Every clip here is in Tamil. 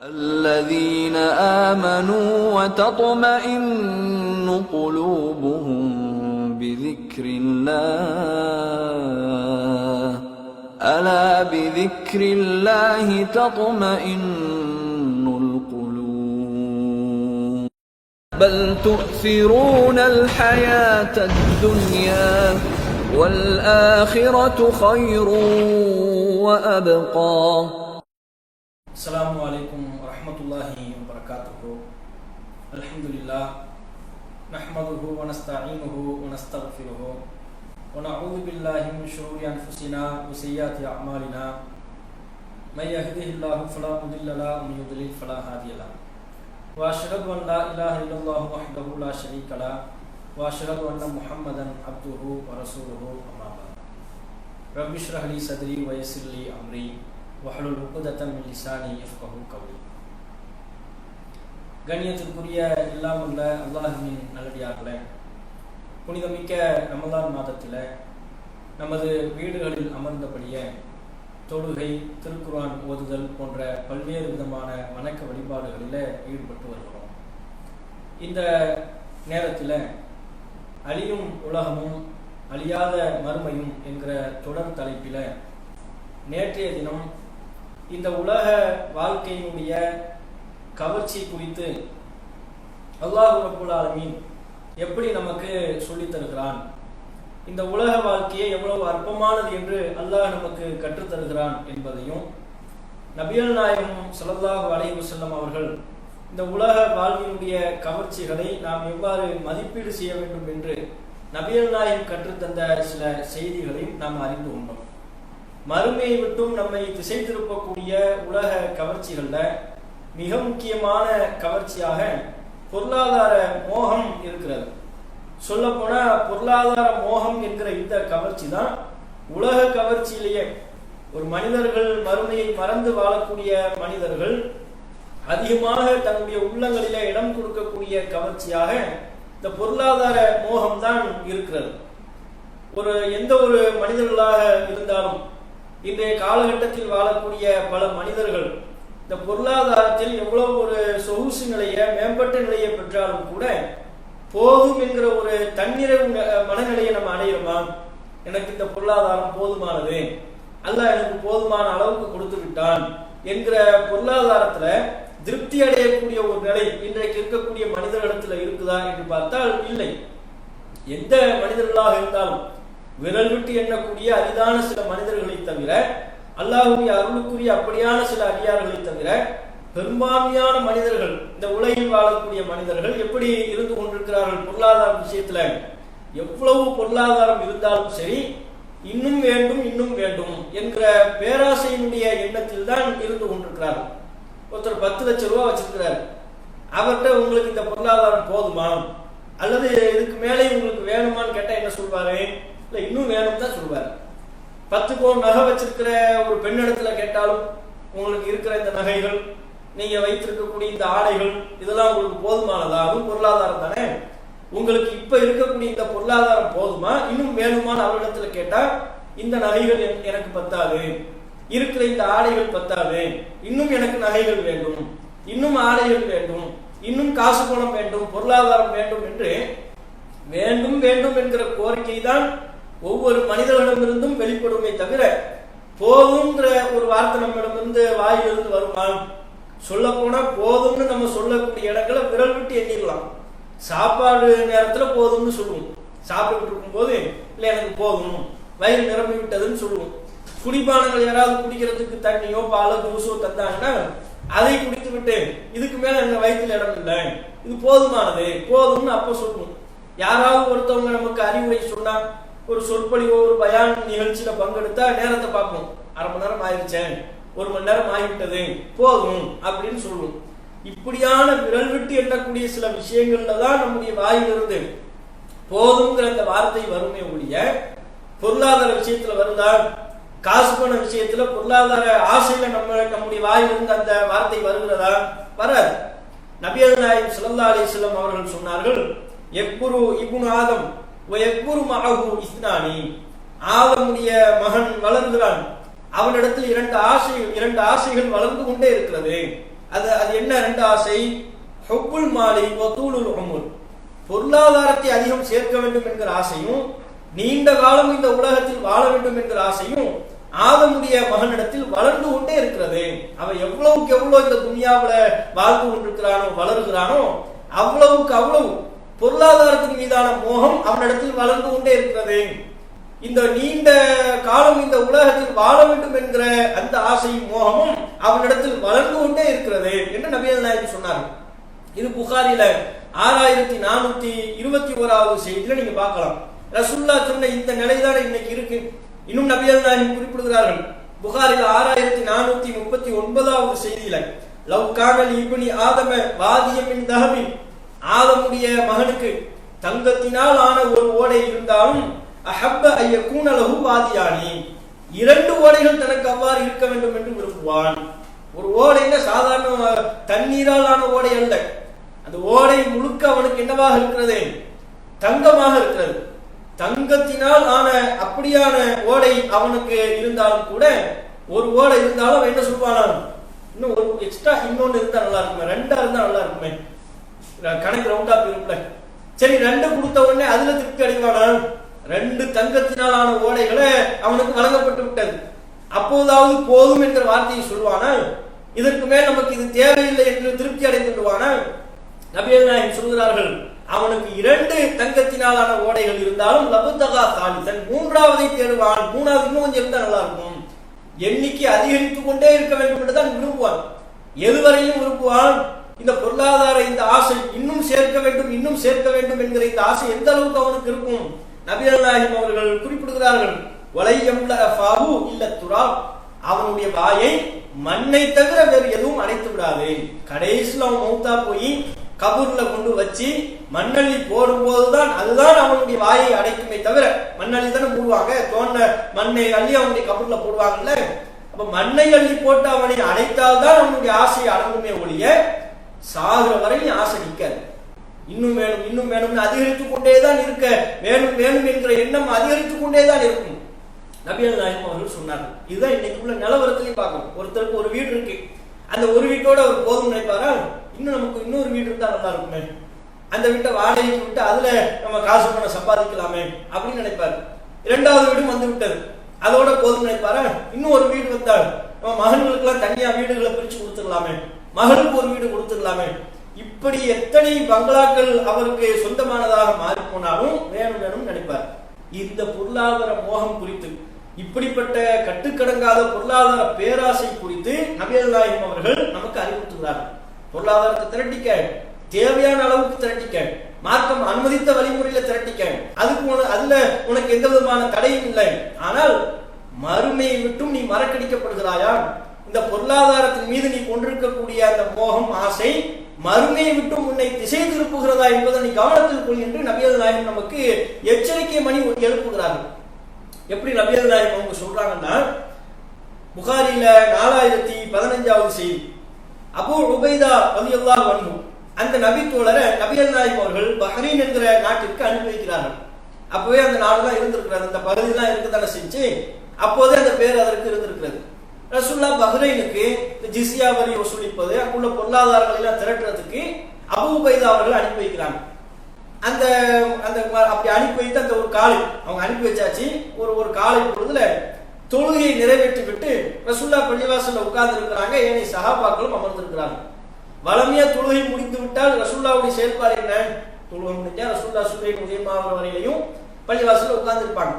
الذين آمنوا وتطمئن قلوبهم بذكر الله ألا بذكر الله تطمئن القلوب بل تؤثرون الحياة الدنيا والآخرة خير وأبقى. السلام عليكم ورحمة الله وبركاته. الحمد لله نحمده ونستعينه ونستغفره ونعوذ بالله من شرور أنفسنا وسيئات أعمالنا من يهده الله فلا مضل له ومن يضلل فلا هادي له وأشهد أن لا إله إلا الله وحده لا شريك له وأشهد أن محمدا عبده ورسوله أما بعد رب اشرح لي صدري ويسر لي أمري வஹலுல் உக்தத்தம் மின் லிசானி யஃப்கஹு கௌலி. கண்ணியத்திற்குரிய எல்லாம் உள்ள அல்லாஹ்வின் நல்லடியார்களே, புனிதமிக்க ரமலான் மாதத்தில் நமது வீடுகளில் அமர்ந்தபடியே தொழுகை, திருக்குர்ஆன் ஓதுதல் போன்ற பல்வேறு விதமான வணக்க வழிபாடுகளில் ஈடுபட்டு வருகிறோம். இந்த நேரத்தில் அழியும் உலகமும் அழியாத மறுமையும் என்கிற தொடர் தலைப்பில் நேற்றைய தினம் இந்த உலக வாழ்க்கையினுடைய கவர்ச்சி குறித்து அல்லாஹ் ரப்பல் ஆலமீன் எப்படி நமக்கு சொல்லித் தருகிறான், இந்த உலக வாழ்க்கையை எவ்வளவு அற்பமானது என்று அல்லாஹ் நமக்கு கற்றுத் தருகிறான் என்பதையும், நபிகள் நாயகம் ஸல்லல்லாஹு அலைஹி வஸல்லம் அவர்கள் இந்த உலக வாழ்வினுடைய கவர்ச்சிகளை நாம் எவ்வாறு மதிப்பீடு செய்ய வேண்டும் என்று நபிகள் நாயகம் கற்றுத்தந்த சில செய்திகளையும் நாம் அறிந்து கொண்டோம். மறுமையை விட்டும் நம்மை திசை திருப்பக்கூடிய உலக கவர்ச்சிகள்ல மிக முக்கியமான கவர்ச்சியாக பொருளாதார மோகம் இருக்கிறது. சொல்ல போனா பொருளாதார மோகம் என்கிற இந்த கவர்ச்சி தான் உலக கவர்ச்சியிலேயே ஒரு மனிதர்கள் மறுமையை மறந்து வாழக்கூடிய மனிதர்கள் அதிகமாக தன்னுடைய உள்ளங்களிலே இடம் கொடுக்கக்கூடிய கவர்ச்சியாக இந்த பொருளாதார மோகம் தான் இருக்கிறது. எந்த ஒரு மனிதர்களாக இருந்தாலும் இன்றைய காலகட்டத்தில் வாழக்கூடிய பல மனிதர்கள் இந்த பொருளாதாரத்தில் எவ்வளவு ஒரு சொகுசு நிலையை, மேம்பட்ட நிலையை பெற்றாலும் கூட போதும் என்கிற ஒரு தன்னிறைவு மனநிலையை நம்ம அடையிறோமா? எனக்கு இந்த பொருளாதாரம் போதுமானது, அல்லாஹ் எனக்கு போதுமான அளவுக்கு கொடுத்து விட்டான் என்கிற பொருளாதாரத்துல திருப்தி அடையக்கூடிய ஒரு நிலை இன்றைக்கு இருக்கக்கூடிய மனிதர்களிடத்துல இருக்குதா என்று பார்த்தால் இல்லை. எந்த மனிதர்களாக இருந்தாலும் விரல் விட்டு எண்ணக்கூடிய அரிதான சில மனிதர்களை தவிர, அல்லாஹ்வுடைய அருளுக்குரிய அப்படியான சில அடியார்களை தவிர பெரும்பான்மையான மனிதர்கள், இந்த உலகில் வாழக்கூடிய மனிதர்கள் எப்படி இருந்து கொண்டிருக்கிறார்கள்? பொருளாதார விஷயத்துல எவ்வளவு பொருளாதாரம் இருந்தாலும் சரி, இன்னும் வேண்டும் இன்னும் வேண்டும் என்கிற பேராசையினுடைய எண்ணத்தில் தான் இருந்து கொண்டிருக்கிறார்கள். ஒருத்தர் 10 லட்சம் ரூபாய் வச்சிருக்கிறார். அவர்கிட்ட உங்களுக்கு இந்த பொருளாதாரம் போதுமா அல்லது இதுக்கு மேலே உங்களுக்கு வேணுமான்னு கேட்டா என்ன சொல்வாரு? இன்னும் வேணும் தான் சொல்வார். 10 பவுன் நகை வச்சிருக்கிற ஒரு பெண்ணிடத்துல கேட்டாலும் உங்களுக்கு இருக்கிற இந்த நகைகள், நீங்க வைத்திருக்கக்கூடிய இந்த ஆடைகள், இதெல்லாம் உங்களுக்கு போதுமானதா? அதுவும் பொருளாதாரம் தானே. உங்களுக்கு இப்ப இருக்கக்கூடிய இந்த பொருளாதாரம் போதுமா, இன்னும் வேணுமான்னு அவரிடத்துல கேட்டா, இந்த நகைகள் எனக்கு பத்தாது, இருக்கிற இந்த ஆடைகள் பத்தாது, இன்னும் எனக்கு நகைகள் வேண்டும், இன்னும் ஆடைகள் வேண்டும், இன்னும் காசு பணம் வேண்டும், பொருளாதாரம் வேண்டும் என்று வேண்டும் வேண்டும் என்கிற கோரிக்கை தான் ஒவ்வொரு மனிதர்களிடமிருந்தும் வெளிப்படுமே தவிர போதும்ன்ற ஒரு வார்த்தை நம்மிடமிருந்து வாயிலிருந்து வருமா? சொல்ல போனா போதும்னு நம்ம சொல்லக்கூடிய இடங்களை விரல் விட்டு எண்ணிடலாம். சாப்பாடு நேரத்துல போதும்னு சொல்லுவோம். சாப்பிட்டு இருக்கும் போது இல்ல எனக்கு போதும், வயிறு நிரம்பி விட்டதுன்னு சொல்லுவோம். குடிபானங்கள் யாராவது குடிக்கிறதுக்கு தண்ணியோ பாலோ ஜூஸோ தந்தாங்கன்னா அதை குடித்து விட்டு இதுக்கு மேல எங்க வயிற்றுல இடம் இல்லை, இது போதுமானது, போதும்னு அப்ப சொல்லுவோம். யாராவது ஒருத்தவங்க நமக்கு அறிவுரை சொன்னா, ஒரு சொற்பொழிவோ ஒரு பயான் நிகழ்ச்சியில பங்கெடுத்தா நேரத்தை பார்ப்போம். 1/2 மணி நேரம் ஆயிருச்சேன், 1 மணி நேரம் ஆகிவிட்டது, போதும் அப்படின்னு சொல்லுவோம். இப்படியான விரல் விட்டு எண்ணக்கூடிய சில விஷயங்கள்ல தான் நம்முடைய வாயிலிருந்து போதுங்கிற அந்த வார்த்தை வருமே ஒழிய பொருளாதார விஷயத்துல வருதா? காசு பண விஷயத்துல பொருளாதார ஆசையில நம்முடைய வாயிலிருந்து அந்த வார்த்தை வருகிறதா? வராது. நபிகள் நாயகம் ஸல்லல்லாஹு அலைஹி வஸல்லம் அவர்கள் சொன்னார்கள், எக்குரு இப்னு ஆதம் வயக்குரு மஅஹு இஸ்னானி. ஆதமுடைய மகன் வளர்கிறான், அவனிடத்தில் இரண்டு ஆசைகள் வளர்ந்து கொண்டே இருக்கிறது. அது என்ன ரெண்டு ஆசை? ஹுப்புல் மாலி வ தூலுல் உம்ர், பொருளாதாரத்தை அதிகம் சேர்க்க வேண்டும் என்கிற ஆசையும் நீண்ட காலம் இந்த உலகத்தில் வாழ வேண்டும் என்கிற ஆசையும் ஆதமுடைய மகனிடத்தில் வளர்ந்து கொண்டே இருக்கிறது. அவன் எவ்வளவுக்கு எவ்வளவு இந்த துனியாவுல வாழ்ந்து கொண்டிருக்கிறானோ வளர்கிறானோ அவ்வளவுக்கு அவ்வளவு பொருளாதாரத்தின் மீதான மோகம் அவனிடத்தில் வளர்ந்து கொண்டே இருக்கிறது. இந்த நீண்ட காலம் இந்த உலகத்தில் வாழ வேண்டும் என்கிற அந்த ஆசையும் மோகமும் அவனிடத்தில் வளர்ந்து கொண்டே இருக்கிறது என்று நபிகள் நாயகம் சொன்னார்கள். இது புகாரில 6421வது செய்தியில நீங்க பார்க்கலாம். ரசூலுல்லாஹ் சொன்ன இந்த நிலைதான் இன்னைக்கு இருக்கு. இன்னும் நபிகள் நாயகம் குறிப்பிடுகிறார்கள். புகாரில் 6439வது செய்தியில லவ் கானல் இப்னி ஆதம வாதியம் மின் தஹபின், ஆதமுடைய மகனுக்கு தங்கத்தினால் ஆன ஒரு ஓடை இருந்தாலும் அஹப்ப அய்யகூன லஹு வாதியானி, இரண்டு ஓடைகள் தனக்கு அவ்வாறு இருக்க வேண்டும் என்று விரும்புவான். ஒரு ஓடைன்னா சாதாரண தண்ணீரால் ஆன ஓடை அல்ல, அந்த ஓடை முழுக்க அவனுக்கு என்னவாக இருக்கிறது? தங்கமாக இருக்கிறது. தங்கத்தினால் ஆன அப்படியான ஓடை அவனுக்கு இருந்தாலும் கூட, ஒரு ஓடை இருந்தாலும் அவன் என்ன சொல்வானா, இன்னும் ஒரு எக்ஸ்ட்ரா இன்னொன்னு இருந்தா நல்லா இருக்குமே, ரெண்டா இருந்தா நல்லா இருக்குமே, கணக்கு ரவுண்டா போயிருக்குல, சரி ரெண்டு கொடுத்த உடனே அதுல திருப்தி அடைவானா? ரெண்டு தங்கத்தினால் ஆன ஓடைகளை அவனுக்கு வழங்கப்பட்டு விட்டது, அப்போதாவது போதும் என்கிற வார்த்தையை சொல்வானா? இதற்கு மேல் நமக்கு இது தேவையில்லை என்று திருப்தி அடைந்து விடுவானா? நபிகள் நாயகம் சொல்கிறார்கள், அவனுக்கு இரண்டு தங்கத்தினாலான ஓடைகள் இருந்தாலும் லபுத்தகா தாலிதன், மூன்றாவதை தேடுவான். மூணாவது இன்னும் கொஞ்சம் இருந்தா நல்லா இருக்கும், எண்ணிக்கை அதிகரித்துக் கொண்டே இருக்க வேண்டும் என்றுதான் விரும்புவான். எதுவரையும் விரும்புவான்? இந்த பொருளாதார இந்த ஆசை இன்னும் சேர்க்க வேண்டும், இன்னும் சேர்க்க வேண்டும் என்கிற இந்த ஆசை எந்த அளவுக்கு அவனுக்கு இருக்கும்? நபிகள் நாயகம் அவர்கள் குறிப்பிடுகிறார்கள், அவனுடைய வாயை மண்ணை தவிர வேறு எதுவும் அடைத்து விடாது. கடைசியில் அவன் மௌத்தா போய் கபூர்ல கொண்டு வச்சு மண்ணள்ளி போடும் போதுதான் அதுதான் அவனுடைய வாயை அடைக்குமே தவிர, மண்ணள்ளி தானே போடுவாங்க, தோண்ட மண்ணை அள்ளி அவனுடைய கபூர்ல போடுவாங்கல்ல, அப்ப மண்ணை அள்ளி போட்டு அவனை அடைத்தால்தான் அவனுடைய ஆசையை அடங்குமே ஒழிய சாகுற வரையும் ஆசை நிற்காது. இன்னும் வேணும் இன்னும் வேணும்னு அதிகரித்துக் கொண்டேதான் இருக்க, வேணும் வேணும் என்கிற எண்ணம் அதிகரித்துக் கொண்டேதான் இருக்கும். நபிகள் நாயகம் அவர்கள் சொன்னார்கள். இதுதான் இன்னைக்கு உள்ள நிலவரத்திலையும் பார்க்கணும். ஒருத்தருக்கு ஒரு வீடு இருக்கு, அந்த ஒரு வீட்டோட ஒரு போதும் நினைப்பாரா, இன்னும் நமக்கு இன்னொரு வீடு இருந்தா நல்லா இருக்குமே, அந்த வீட்டை வாடகைக்கு விட்டு அதுல நம்ம காசு பணம் சம்பாதிக்கலாமே அப்படின்னு நினைப்பாரு. இரண்டாவது வீடும் வந்து விட்டது, அதோட போதும் நினைப்பாரா, இன்னும் ஒரு வீடு வந்தால் நம்ம மகன்களுக்கு எல்லாம் தனியா வீடுகளை பிரிச்சு கொடுத்துடலாமே, மகளுக்கு ஒரு வீடு கொடுத்துடலாமே. இப்படி எத்தனை பங்களாக்கள் அவருக்கு சொந்தமானதாக மாறி போனாலும் வேணும் வேணும் நினைப்பார். இந்த பொருளாதார மோகம் குறித்து, இப்படிப்பட்ட கட்டுக்கடங்காத பொருளாதார பேராசை குறித்து நபிகள் நாயகம் அவர்கள் நமக்கு அறிவுறுத்துகிறார்கள். பொருளாதாரத்தை திரட்டிக்க, தேவையான அளவுக்கு திரட்டிக்க, மார்க்கம் அனுமதித்த வழிமுறையில திரட்டிக்க, அதுல உனக்கு எந்த விதமான தடையும் இல்லை. ஆனால் மறுமையை விட்டும் நீ மறக்கடிக்கப்படுகிறாயா? இந்த பொருளாதாரத்தின் மீது நீ கொண்டிருக்கக்கூடிய அந்த மோகம், ஆசை மறுமையை விட்டும் உன்னை திசை திருப்புகிறதா என்பதை நீ கவனத்தில் கொள் என்று நபிகள் நாயகம் நமக்கு எச்சரிக்கை மணி எழுப்புகிறார்கள். எப்படி நபிகள் நாயகம் அவங்க சொல்றாங்கன்னா, புகாரில 4015வது செய்தி, அபூ உபைதா ரலியல்லாஹு அன்ஹு அந்த நபி தோழரை நபிகள் நாயகம் அவர்கள் பஹ்ரைன் என்கிற நாட்டிற்கு அனுப்பி வைக்கிறார்கள். அப்பவே அந்த நாடுலாம் இருந்திருக்கிறது, அந்த பகுதியெல்லாம் இருக்குதானே செஞ்சு அப்போதே அந்த பேர் அதற்கு இருந்திருக்கிறது. ரசூலுல்லாஹ் பஹ்ரைனுக்கு ஜிஸ்யா வரி வசூலிப்பது, அங்குள்ள பொருளாதாரங்களை எல்லாம் திரட்டுறதுக்கு அபூ உபைதா அவர்கள் அனுப்பி வைக்கிறாங்க. அந்த அந்த அப்படி அனுப்பி வைத்து அந்த ஒரு காலை அவங்க அனுப்பி வச்சாச்சு. ஒரு காலை பொழுதுல தொழுகையை நிறைவேற்றி விட்டு ரசூலுல்லாஹ் பள்ளிவாசல்ல உட்கார்ந்து இருக்கிறாங்க, ஏனைய சஹாபாக்களும் அமர்ந்திருக்கிறாங்க. வளமையா தொழுகை முடித்து விட்டால் ரசூலுல்லாஹ்வுடைய செயல்பாடு என்ன? தொழுகை முடிஞ்சா ரசூலுல்லாஹ் சுபஹ் உதயமாகிற வரையிலையும் பள்ளிவாசல்ல உட்கார்ந்து இருப்பாங்க.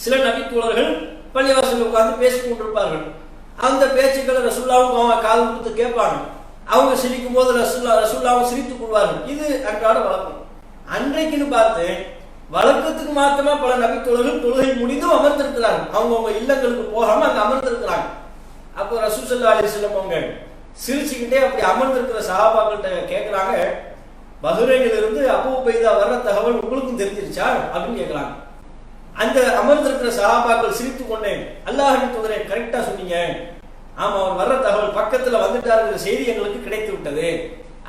சில நபி தோழர்கள் பள்ளிவாசல்ல உட்கார்ந்து பேசிக் கொண்டிருப்பார்கள். அந்த பேச்சுக்களை ரசூலுல்லாஹ்வும் காது கொடுத்து கேட்பாங்க. அவங்க சிரிக்கும் போது ரசூலுல்லாஹ்வும் சிரித்துக் கொள்வார்கள். இது அன்றாட வழக்கம். அன்றைக்குன்னு பார்த்து வழக்கத்துக்கு மாத்திரமா பல நபி தோழர்கள் தொழுகை முடிந்தும் அமர்ந்திருக்கிறாங்க. அவங்க இல்லங்களுக்கு போகாம அங்க அமர்ந்திருக்கிறாங்க. அப்போ ரசூல் ஸல்லல்லாஹு அலைஹி வஸல்லம் அவங்க சிரிச்சுக்கிட்டே அப்படி அமர்ந்திருக்கிற சஹாபாக்கள்கிட்ட கேட்கிறாங்க, பஹ்ரைனில் இருந்து அபூ உபைதா வர்ற தகவல் உங்களுக்கும் தெரிஞ்சிருச்சா அப்படின்னு கேட்கிறாங்க. அந்த அமர்ந்திருக்கிற சஹாபாக்கள் சிரித்துக் கொண்டேன், அல்லாஹ்வின் தூதரே கரெக்டா சொன்னீங்க, ஆமா அவர் வர்ற தகவல் பக்கத்துல வந்துட்டாருங்கிற செய்தி எங்களுக்கு கிடைத்து விட்டது.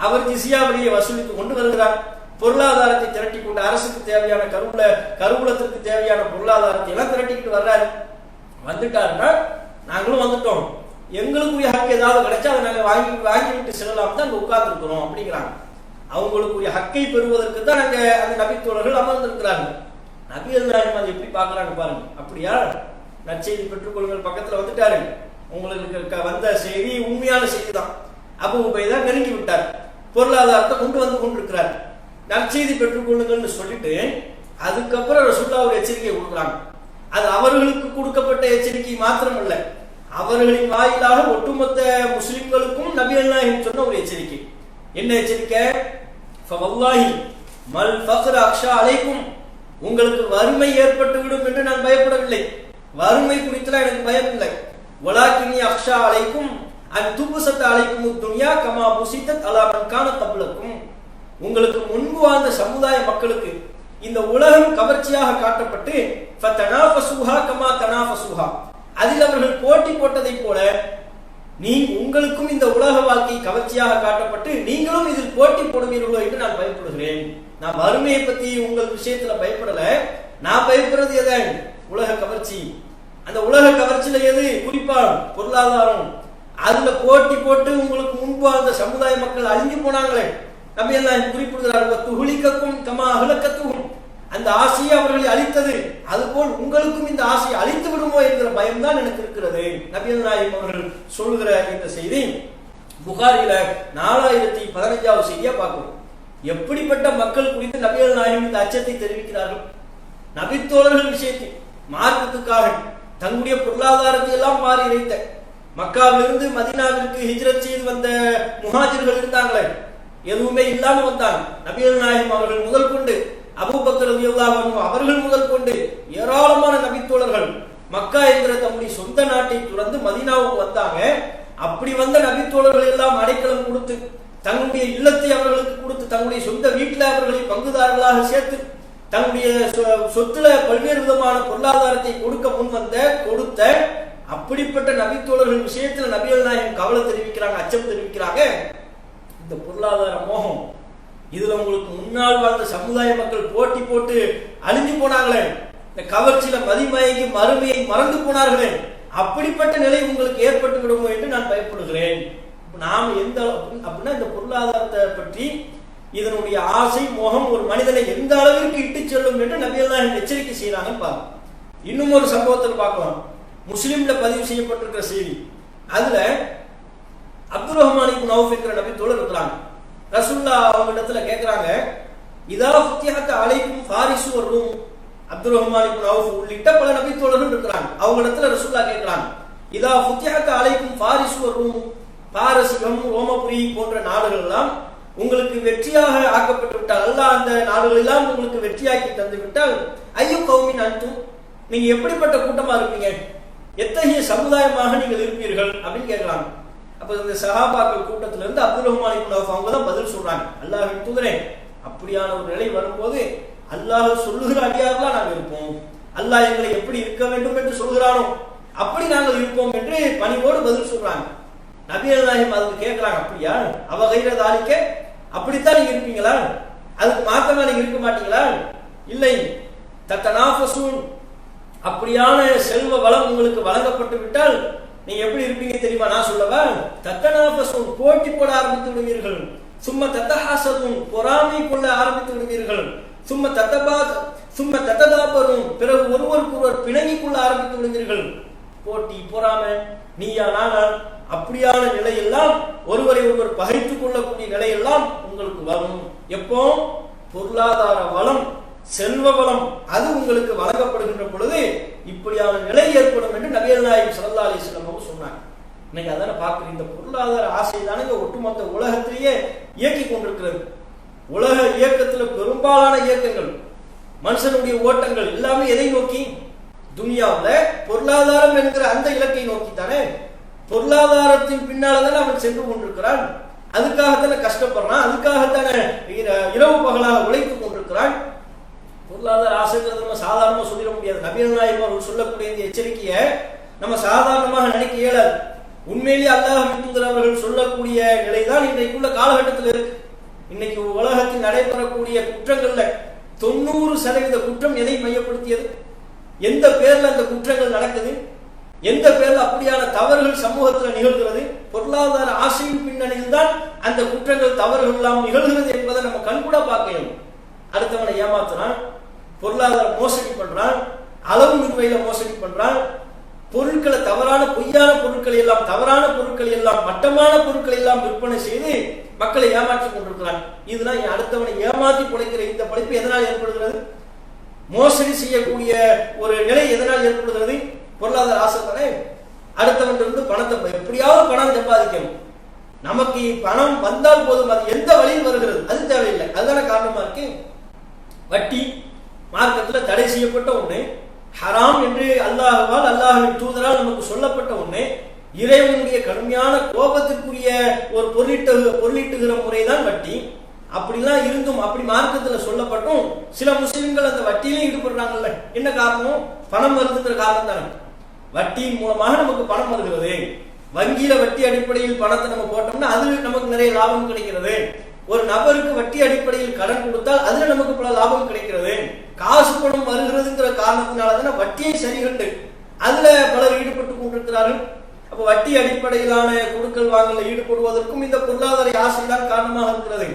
அவர் ஜிஸ்யா வரியை வசூலித்து கொண்டு வருகிறார், பொருளாதாரத்தை திரட்டி கொண்டு அரசுக்கு தேவையான கருவூலத்திற்கு தேவையான பொருளாதாரத்தை எல்லாம் திரட்டிக்கிட்டு வர்றாரு. வந்துட்டாருன்னா நாங்களும் வந்துட்டோம், எங்களுக்குரிய ஹக்கு ஏதாவது கிடைச்சா அதை நாங்கள் வாங்கி விட்டு செல்லலாம் தான் அங்க உட்கார்ந்து இருக்கிறோம் அப்படிங்கிறாங்க. அவங்களுக்குரிய ஹக்கை பெறுவதற்கு தான் அங்க அந்த நபித்தோழர்கள் அமர்ந்திருக்கிறார்கள். நபிகள் நாயகம் அதை எப்படி பார்க்கலான்னு பாருங்க. அப்படியா, நற்செய்தி பெற்றுக்கொள்ளுங்கள், பக்கத்துல வந்துட்டாரு, உங்களுக்கு வந்த செய்தி உண்மையான செய்தி தான். அபூ உபைதா நெருங்கி விட்டார், பொருளாதாரத்தை கொண்டு வந்து கொண்டிருக்கிறார். நற்செய்தி பெற்றுக்கொள்ளுங்கள்னு சொல்லிட்டு அதுக்கப்புறம் ரசூலுல்லாஹ் ஒரு எச்சரிக்கை கொடுக்குறாங்க. அது அவர்களுக்கு கொடுக்கப்பட்ட எச்சரிக்கை மாத்திரமல்ல, அவர்களின் வாயிலாக ஒட்டுமொத்த முஸ்லிம்களுக்கும் நபிகள் நாயகம் சொன்ன ஒரு எச்சரிக்கை. என்ன எச்சரிக்கை? ஃபவல்லாஹி மல் ஃபக்ர அக்ஷா அலைக்கும், உங்களுக்கு வறுமை ஏற்பட்டு விடும் என்று நான் பயப்படவில்லை, வறுமை குறித்துலாம் எனக்கு பயம் இல்லை. வலாக்கினி அக்ஷா அலைக்கும் அன் துபுசத் அலைக்கும் துன்யா கமா புசித்தத் அலா மன் கான கப்லக்கும், உங்களுக்கு முன்பு வாழ்ந்த சமுதாய மக்களுக்கு இந்த உலகம் கவர்ச்சியாக காட்டப்பட்டு ஃபதனாஃபஸுஹா கமா தனாஃபஸுஹா, அதில் அவர்கள் போட்டி போட்டதை போல உங்களுக்கும் இந்த உலக வாழ்க்கை கவர்ச்சியாக காட்டப்பட்டு நீங்களும் இதில் போட்டி போடுவீர்களோ என்று நான் பயப்படுகிறேன். நான் வறுமையை பத்தி உங்கள் விஷயத்துல பயப்படல, நான் பயப்படுறது எதை? உலக கவர்ச்சி. அந்த உலக கவர்ச்சியில எது? குறிப்பா பொருளாதாரம். அதுல போட்டி போட்டு உங்களுக்கு முன்பு அந்த சமுதாய மக்கள் அழிஞ்சு போனாங்களே, நபி எல்லாம் குறிப்பிடுகிறார்கள், துகுலிக்கும் கமா அகலக்கத்துகும், அந்த ஆசையை அவர்களை அழித்தது அதுபோல் உங்களுக்கும் இந்த ஆசையை அழித்து விடுமோ என்கிற பயம்தான் எனக்கு இருக்கிறது. நபிகள் நாயகம் அவர்கள் சொல்லுகிற இந்த செய்தி புகாரில 4015வது செய்தியா பார்க்கிறோம். எப்படிப்பட்ட மக்கள் குறித்து நபிகள் நாயகம் இந்த அச்சத்தை தெரிவிக்கிறார்கள். நபித்தோழர்கள் விஷயத்தில் மார்க்கத்துக்காக தங்களுடைய பொருளாதாரத்தை எல்லாம் மாறி இறைத்த, மக்காவிலிருந்து மதீனாவிற்கு ஹிஜ்ரத் செய்து வந்த முஹாஜிர்கள் இருந்தாங்களே, எதுவுமே இல்லாம வந்தாங்க. நபிகள் நாயகம் அவர்கள் முதல் கொண்டு, அபூபக்கர் ரலியல்லாஹு அன்ஹு அவர்கள் முதல் கொண்டு ஏராளமான நபித்தோழர்கள் மக்கா என்கிற தம்முடைய சொந்த நாட்டை துறந்து மதீனாவுக்கு வந்தாங்க. அப்படி வந்த நபித்தோழர்கள் எல்லாம் அடைக்கலம் கொடுத்து, தங்களுடைய இல்லத்தை அவர்களுக்கு கொடுத்து, தங்களுடைய சொந்த வீட்டில் அவர்களை பங்குதாரர்களாக சேர்த்து, தங்களுடைய சொத்துல பல்வேறு விதமான பொருளாதாரத்தை கொடுக்க முன் வந்த கொடுத்த அப்படிப்பட்ட நபித்தோழர்கள் விஷயத்தில் நபிகள் நாயகம் கவலை தெரிவிக்கிறாங்க, அச்சம் தெரிவிக்கிறாங்க. இந்த பொருளாதார மோகம், இதுல உங்களுக்கு முன்னால் வாழ்ந்த சமுதாய மக்கள் போட்டி போட்டு அழிஞ்சு போனாங்களே, இந்த கவர்ச்சியில மதிமயங்கி மறுமையை மறந்து போனார்களே, அப்படிப்பட்ட நிலை உங்களுக்கு ஏற்பட்டு விடுமோ என்று நான் பயப்படுகிறேன். நாம் எந்த அப்படின்னா இந்த பொருளாதாரத்தை பற்றி இதனுடைய ஆசை மோகம் ஒரு மனிதனை எந்த அளவிற்கு இட்டு செல்லும் என்று நபியெல்லாம் எச்சரிக்கை செய்யறாங்க. பாருங்க, இன்னும் ஒரு சம்பவத்தில் பார்க்கலாம். முஸ்லிம்ல பதிவு செய்யப்பட்டிருக்கிற செய்தி. அதுல அப்துல் ரஹ்மான் இப்னு அவுஃப் என்கிற நபி தோழர் இருக்கிறாங்க. ரசூலுல்லாஹ் அவங்க இடத்துல கேட்கிறாங்க, இதா ஃபுத்திஹத் அலைக்கும் ஃபாரிஸ் வ ரூம். அப்துல் ரஹ்மான் இப்னு அவுஃப் உள்ளிட்ட பல நபி தோழர்கள் இருக்கிறாங்க. அவங்க இடத்துல ரசூலுல்லாஹ் கேட்கிறாங்க, இதா ஃபுத்திஹத் அலைக்கும் ஃபாரிஸ் வ ரூம், பாரசீகம் ரோமபுரி போன்ற நாடுகள் எல்லாம் உங்களுக்கு வெற்றியாக ஆக்கப்பட்டு விட்டால், அல்லாஹ் அந்த நாடுகள் எல்லாம் உங்களுக்கு வெற்றியாக்கி தந்து விட்டால், ஐயோ கௌமின் அன்தும், நீங்க எப்படிப்பட்ட கூட்டமா இருப்பீங்க, எத்தகைய சமுதாயமாக நீங்கள் இருப்பீர்கள் அப்படின்னு கேட்கறாங்க. அப்ப இந்த சஹாபாக்கள் கூட்டத்தில இருந்து அப்துல் ரஹ்மான் இப்னு அவுஃப் அவங்க தான் பதில் சொல்றாங்க, அல்லாஹ்வின் தூதரே, அப்படியான ஒரு நிலை வரும்போது அல்லாஹ் சொல்லுகிற அடியார்களா நாங்கள் இருப்போம், அல்லாஹ் எங்களை எப்படி இருக்க வேண்டும் என்று சொல்கிறானோ அப்படி நாங்கள் இருப்போம் என்று பணிவோடு பதில் சொல்றாங்க. நபிகள் நாயகம் அதுக்கு கேட்கிறாங்க, அப்படியா அவ கைரதாலிக்க, அப்படித்தான் நீங்க இருப்பீங்களா, அதுக்கு மாத்தமா நீங்க இருக்க மாட்டீங்களா? இல்லை, தத்தனாஃபஸூன், அப்படியான செல்வ வளம் உங்களுக்கு வழங்கப்பட்டு விட்டால் நீங்க எப்படி இருப்பீங்க தெரியுமா? நான் சொல்லவா? தத்தனாஃபஸூன், போட்டி போட ஆரம்பித்து விடுவீர்கள். சும்மா தத்தஹாசதுன், பொறாமை கொள்ள ஆரம்பித்து விடுவீர்கள். சும்மா தத்ததாபரும், பிறகு ஒருவருக்கு ஒருவர் பிணங்கிக் கொள்ள ஆரம்பித்து விடுவீர்கள். போட்டி பொறாமை, நீயா நானா, அப்படியான நிலையெல்லாம் ஒருவரை ஒருவர் பகைத்துக் கொள்ளக்கூடிய நிலையெல்லாம் உங்களுக்கு வரும். எப்போ? பொருளாதார வளம், செல்வ வளம் அது உங்களுக்கு வழங்கப்படுகின்ற பொழுது இப்படியான நிலை ஏற்படும் என்று நபிகள் நாயகம் ஸல்லல்லாஹு அலைஹி வஸல்லம் அவங்க சொன்னாங்க. இன்னைக்கு அதான பார்க்கிறீங்க, இந்த பொருளாதார ஆசை தானே ஒட்டுமொத்த உலகத்திலேயே இயக்கி கொண்டிருக்கிறது. உலக இயக்கத்துல பெரும்பாலான இயக்கங்கள், மனுஷனுடைய ஓட்டங்கள் எல்லாமே எதை நோக்கி? துனியாவுல பொருளாதாரம் என்கிற அந்த இலக்கை நோக்கி தானே. பொருளாதாரத்தின் பின்னால்தானே அவன் சென்று கொண்டிருக்கிறான், அதுக்காகத்தானே கஷ்டப்படுறான், அதுக்காகத்தானே இரவு பகலாக உழைத்துக் கொண்டிருக்கிறான். பொருளாதார ஆசைங்கிறது நம்ம சாதாரணமா சொல்லிட முடியாது. நபிகள் நாயகம் அவர்கள் சொல்லக்கூடிய இந்த எச்சரிக்கையை நம்ம சாதாரணமாக நினைக்க இயலாது. உண்மையிலேயே அல்லாஹ் அவர்கள் சொல்லக்கூடிய நிலைதான் இன்றைக்குள்ள காலகட்டத்தில் இருக்கு. இன்னைக்கு உலகத்தில் நடைபெறக்கூடிய குற்றங்கள்ல 90% குற்றம் எதை மையப்படுத்தியது? எந்த பேர்ல அந்த குற்றங்கள் நடக்குது? எந்த பேர்ல அப்படியான தவறுகள் சமூகத்தில் நிகழ்கிறது? பொருளாதார ஆசையின் பின்னணியில் தான் அந்த குற்றங்கள் தவறுகள் எல்லாம் நிகழ்கிறது என்பதை நம்ம கண்கூட பார்க்கணும். அடுத்தவனை ஏமாத்துறான், பொருளாதார மோசடி பண்றான், அளவு நிர்வையில மோசடி பண்றான், பொருட்களை தவறான பொய்யான பொருட்களை எல்லாம் தவறான பொருட்களை எல்லாம் மட்டமான பொருட்களை எல்லாம் விற்பனை செய்து மக்களை ஏமாற்றி கொண்டிருக்கிறான். இதெல்லாம் அடுத்தவனை ஏமாற்றி பிழைக்கிற இந்த படைப்பு எதனால் ஏற்படுகிறது? மோசடி செய்யக்கூடிய ஒரு நிலை எதனால் ஏற்படுகிறது? பொருளாதார ஆசை தானே. அடுத்தவன் இருந்து பணத்தை எப்படியாவது பணம் சம்பாதிக்கணும், நமக்கு பணம் வந்தால் போதும், அது எந்த வழியில் வருகிறது அது தேவையில்லை. அதுதான காரணமா இருக்கு. வட்டி மார்க்கத்தில் தடை செய்யப்பட்ட ஒண்ணு, ஹராம் என்று அல்லாஹ்வால் அல்லாஹ்வின் தூதரால் நமக்கு சொல்லப்பட்ட ஒண்ணு, இறைவனுடைய கடுமையான கோபத்திற்குரிய ஒரு பொருளீட்டுகிற முறைதான் வட்டி. அப்படிலாம் இருந்தும் அப்படி மார்க்கத்தில் சொல்லப்பட்டும் சில முஸ்லிம்கள் அந்த வட்டியிலே ஈடுபடுறாங்கல்ல. என்ன காரணம்? பணம் வருதுங்கிற காரணம் தானே. வட்டியின் மூலமாக நமக்கு பணம் வருகிறது. வங்கியில வட்டி அடிப்படையில் பணத்தை நம்ம போட்டோம்னா அது நமக்கு நிறைய லாபம் கிடைக்கிறது. ஒரு நபருக்கு வட்டி அடிப்படையில் கடன் கொடுத்தால் அதுல நமக்கு பல லாபம் கிடைக்கிறது. காசு பணம் வருகிறதுங்கிற காரணத்தினால தானே வட்டியை சரி கண்டு அதுல பலர் ஈடுபட்டு கொண்டிருக்கிறார்கள். அப்ப வட்டி அடிப்படையிலான கொடுக்கல் வாங்கல ஈடுபடுவதற்கும் இந்த பொருளாதார ஆசைதான் காரணமாக இருக்கிறது.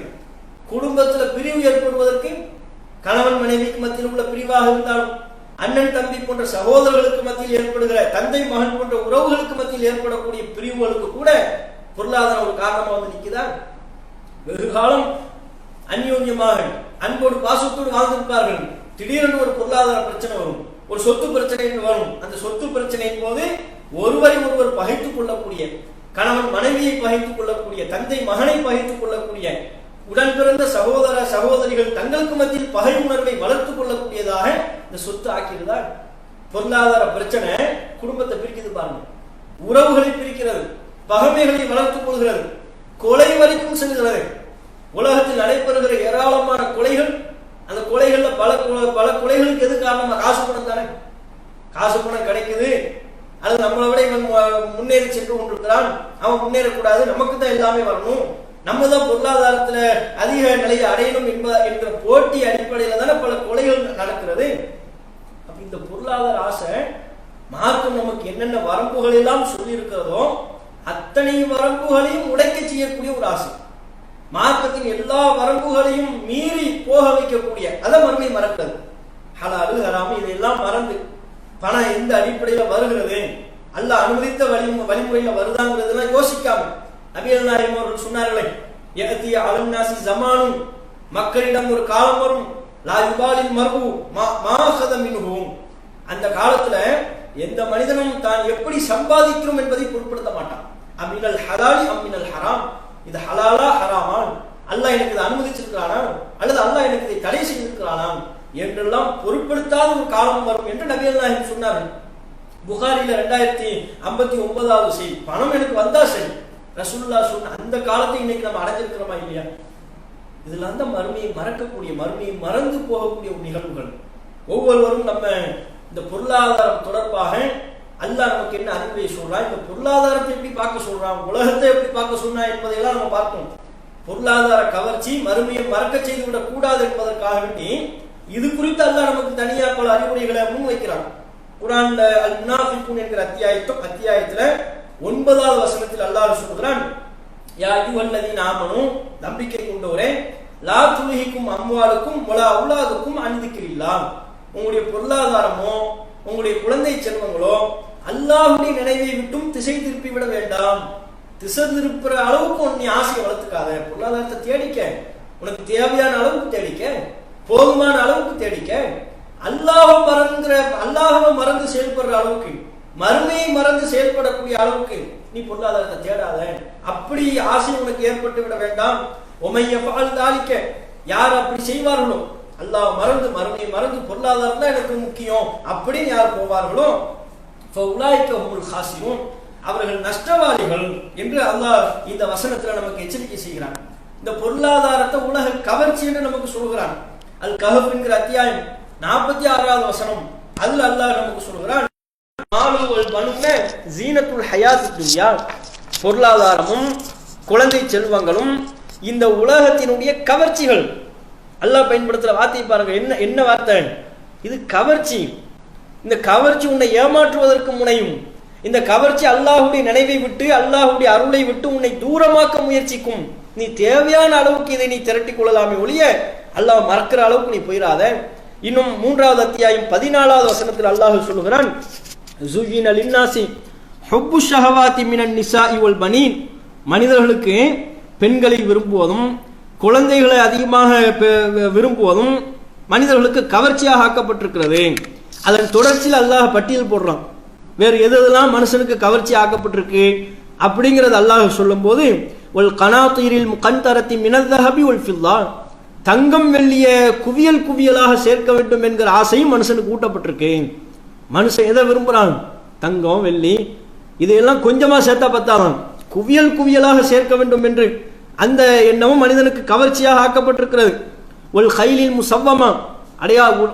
குடும்பத்துல பிரிவு ஏற்படுவதற்கு கணவன் மனைவிக்கு மத்தியில் உள்ள பிரிவாக இருந்தாலும், அண்ணன் தம்பி போன்ற சகோதரர்களுக்கு மத்தியில் ஏற்படுகிற தந்தை மகன் போன்ற உறவுகளுக்கு மத்தியில் ஏற்படக்கூடிய பிரிவுகளுக்கு கூட பொருளாதாரம் ஒரு காரணமாக வந்து நிற்கிறார். வெகு காலம் அந்யோன்யமாக அன்போடு பாசத்தோடு வாழ்ந்திருப்பார்கள். திடீரென்று ஒரு பொருளாதார பிரச்சனை வரும், ஒரு சொத்து பிரச்சனை வரும். அந்த சொத்து பிரச்சனையின் போது ஒருவரை ஒருவர் பகைத்துக் கொள்ளக்கூடிய, கணவன் மனைவியை பகைத்துக் கொள்ளக்கூடிய, தந்தை மகனை பகைத்துக் கொள்ளக்கூடிய, உடன் பிறந்த சகோதர சகோதரிகள் தங்களுக்கு மத்தியில் பகை உணர்வை வளர்த்துக் கொள்ளக்கூடியதாக இந்த சொத்து ஆக்கியதா. பொருளாதார பிரச்சனை குடும்பத்தை பிரிக்கிறது பாருங்க, உறவுகளை பிரிக்கிறது, பகைமைகளை வளர்த்துக் கொள்கிறது, கொலை வரைக்கும் செல்கிறது. உலகத்தில் நடைபெறுகிற ஏராளமான கொலைகள், அந்த கொலைகள்ல பல கொலைகளுக்கு எது காரணமா? காசு பணம் தானே. காசு பணம் கிடைக்குது, அது நம்மளை விட இவன் முன்னேறி சென்று கொண்டிருக்கிறான், அவன் முன்னேறக்கூடாது, நமக்கு தான் எல்லாமே வரணும், நம்ம தான் பொருளாதாரத்துல அதிக நிலையை அடையணும் என்கிற போட்டி அடிப்படையில தானே பல கொலைகள் நடக்கிறது. அப்ப இந்த பொருளாதார ஆசை மார்க்கம் நமக்கு என்னென்ன வரம்புகள் எல்லாம் சொல்லி இருக்கிறதோ அத்தனை வரம்புகளையும் உடைக்க செய்யக்கூடிய ஒரு ஆசை. மார்க்கத்தின் எல்லா வரம்புகளையும் மீறி போக வைக்கக்கூடிய, அதை மறுமை மறக்கிறது. ஹலாலு ஹராமு இதையெல்லாம் மறந்து பணம் எந்த அடிப்படையில வருகிறது, அல்லாஹ் அனுமதித்த வழிமுறையில வருதாங்கிறதுலாம் யோசிக்காம நபிகள் நாயகம் அவர்கள் சொன்னார்களே, யஅதி அலன் நாஸி ஸமானுன், மக்களிடம் ஒரு காலம் வரும், லா யுபாலில் மர்ஹு மா ஸத மின்ஹு, அந்த காலத்துல எந்த மனிதனும் தான் எப்படி சம்பாதிக்கிறோம் என்பதை பொருட்படுத்த மாட்டான். அமினல் ஹலாலி அமினல் ஹராம், இது ஹலாலா ஹராமா, அல்லாஹ் எனக்கு இதை அனுமதிச்சிருக்கிறானா அல்லது அல்லாஹ் எனக்கு இதை தடை செய்திருக்கிறானா என்றெல்லாம் பொருட்படுத்தாத ஒரு காலம் வரும் என்று நபிகள் நாயகம் சொன்னார்கள். புகாரில 2059வது செய்தி. பணம் எனக்கு வந்தா சரி, ரசூலுல்லாஹ் சொன்ன அந்த காலத்தை இன்னைக்கு நம்ம அடைஞ்சிருக்கிறோமா இல்லையா? இதுல அந்த மறுமையை மறக்கக்கூடிய, மறுமையை மறந்து போகக்கூடிய ஒரு நிகழ்வுகள். ஒவ்வொருவரும் நம்ம இந்த பொருளாதாரம் தொடர்பாக அல்லாஹ் நமக்கு என்ன அறிவுரை சொல்றான், இந்த பொருளாதாரத்தை எப்படி பார்க்க சொல்றான், உலகத்தை எப்படி பார்க்க சொன்னா என்பதையெல்லாம் நம்ம பார்த்தோம். பொருளாதார கவர்ச்சி மறுமையை மறக்க செய்து விடக் கூடாது என்பதற்காக வேண்டி இது குறித்து அல்லாஹ் நமக்கு தனியா பல அறிவுரைகளை முன்வைக்கிறான். குர்ஆன்ல அல் முனாஃபிகூன் என்கிற அத்தியாயத்துல 9வது வசனத்தில் அல்லாஹ் சொல்கிறான், யா அய்யுஹல்லதீன ஆமனூ, நம்பிக்கை கொண்டோரே, லா துல்ஹிக்கும் அம்வாலுக்கும் வலா அவுலாதுக்கும் அன் திக்ரில்லாஹ், உங்களுடைய பொருளாதாரமோ உங்களுடைய குழந்தை செல்வங்களோ அல்லாஹ்வுடைய நினைவை விட்டும் திசை திருப்பி விட வேண்டாம். திசை திருப்புற அளவுக்கு நீ ஆசையை வளர்த்துக்காத. பொருளாதாரத்தை தேடிக்க, உனக்கு தேவையான அளவுக்கு தேடிக்க, போதுமான அளவுக்கு தேடிக்க. அல்லாஹ்வை மறந்து செயல்படுற அளவுக்கு, மறுமையை மறந்து செயல்படக்கூடிய அளவுக்கு நீ பொருளாதாரத்தை தேடாத. அப்படி ஆசை உனக்கு ஏற்பட்டு விட வேண்டாம். உமைய பால் தாளிக்க, யார் அப்படி செய்வார்களோ, அல்லாஹ் மறந்து மறுமையை மறந்து பொருளாதாரம் தான் எனக்கு முக்கியம் அப்படின்னு யார் போவார்களோ, அவர்கள் நஷ்டவாளிகள் என்று அல்லாஹ் இந்த வசனத்துல நமக்கு எச்சரிக்கை செய்கிறான். இந்த பொருளாதாரத்தை உலக கவர்ச்சி என்று நமக்கு சொல்கிறான். அல் கஹஃப் என்கிற அத்தியாயம் 46வது வசனம், அதுல அல்லாஹ் நமக்கு சொல்கிறான், பொருளாதாரமும் குழந்தை செல்வங்களும் இந்த உலகத்தினுடைய கவர்ச்சிகள். அல்லாஹ் பயன்படுத்துற வார்த்தை பாருங்க, என்ன வார்த்தை இது? கவர்ச்சி. இந்த கவர்ச்சி உன்னை ஏமாற்றுவதற்கு முனையும், இந்த கவர்ச்சி அல்லாஹ்வுடைய நினைவை விட்டு, அல்லாஹ்வுடைய அருளை விட்டு உன்னை தூரமாக்க முயற்சிக்கும். நீ தேவையான அளவுக்கு இதை நீ திரட்டிக் கொள்ளலாமே ஒழிய அல்லாஹ் மறக்கிற அளவுக்கு நீ போயிடாத. இன்னும் 3வது அத்தியாயம் 14வது வசனத்தில் அல்லாஹ் சொல்லுகிறான், ஸுய்யின லின்னாஸி ஹுப்பு ஷஹவாத்தி மினன் நிசாஇ வல் பனீன். மனிதர்களுக்கு பெண்களை விரும்புவதும் குழந்தைகளை அதிகமாக விரும்புவதும் மனிதர்களுக்கு கவர்ச்சியாக ஆக்கப்பட்டிருக்கிறது. அதன் தொடர்ச்சியில் அல்லாஹ் பட்டியல் போடுறான், வேறு எதெல்லாம் மனுஷனுக்கு கவர்ச்சி ஆக்கப்பட்டிருக்கு அப்படிங்கிறது அல்லாஹ் சொல்லும் போது, ஒல் கனாத்தீரில் முகந்தரத்தி மினதஹபி ஒல் ஃபில்லா, தங்கம் வெள்ளிய குவியல் குவியலாக சேர்க்க வேண்டும் என்கிற ஆசையும் மனுஷனுக்கு ஊட்டப்பட்டிருக்கு. மனுஷன் எதை விரும்புறான்? தங்கம் வெள்ளி இதையெல்லாம் கொஞ்சமா சேர்த்தா பத்தாதான், குவியல் குவியலாக சேர்க்க வேண்டும் என்று அந்த எண்ணமும் மனிதனுக்கு கவர்ச்சியாக ஆக்கப்பட்டிருக்கிறது. ஒல் ஹைலில் முசவ்வமா,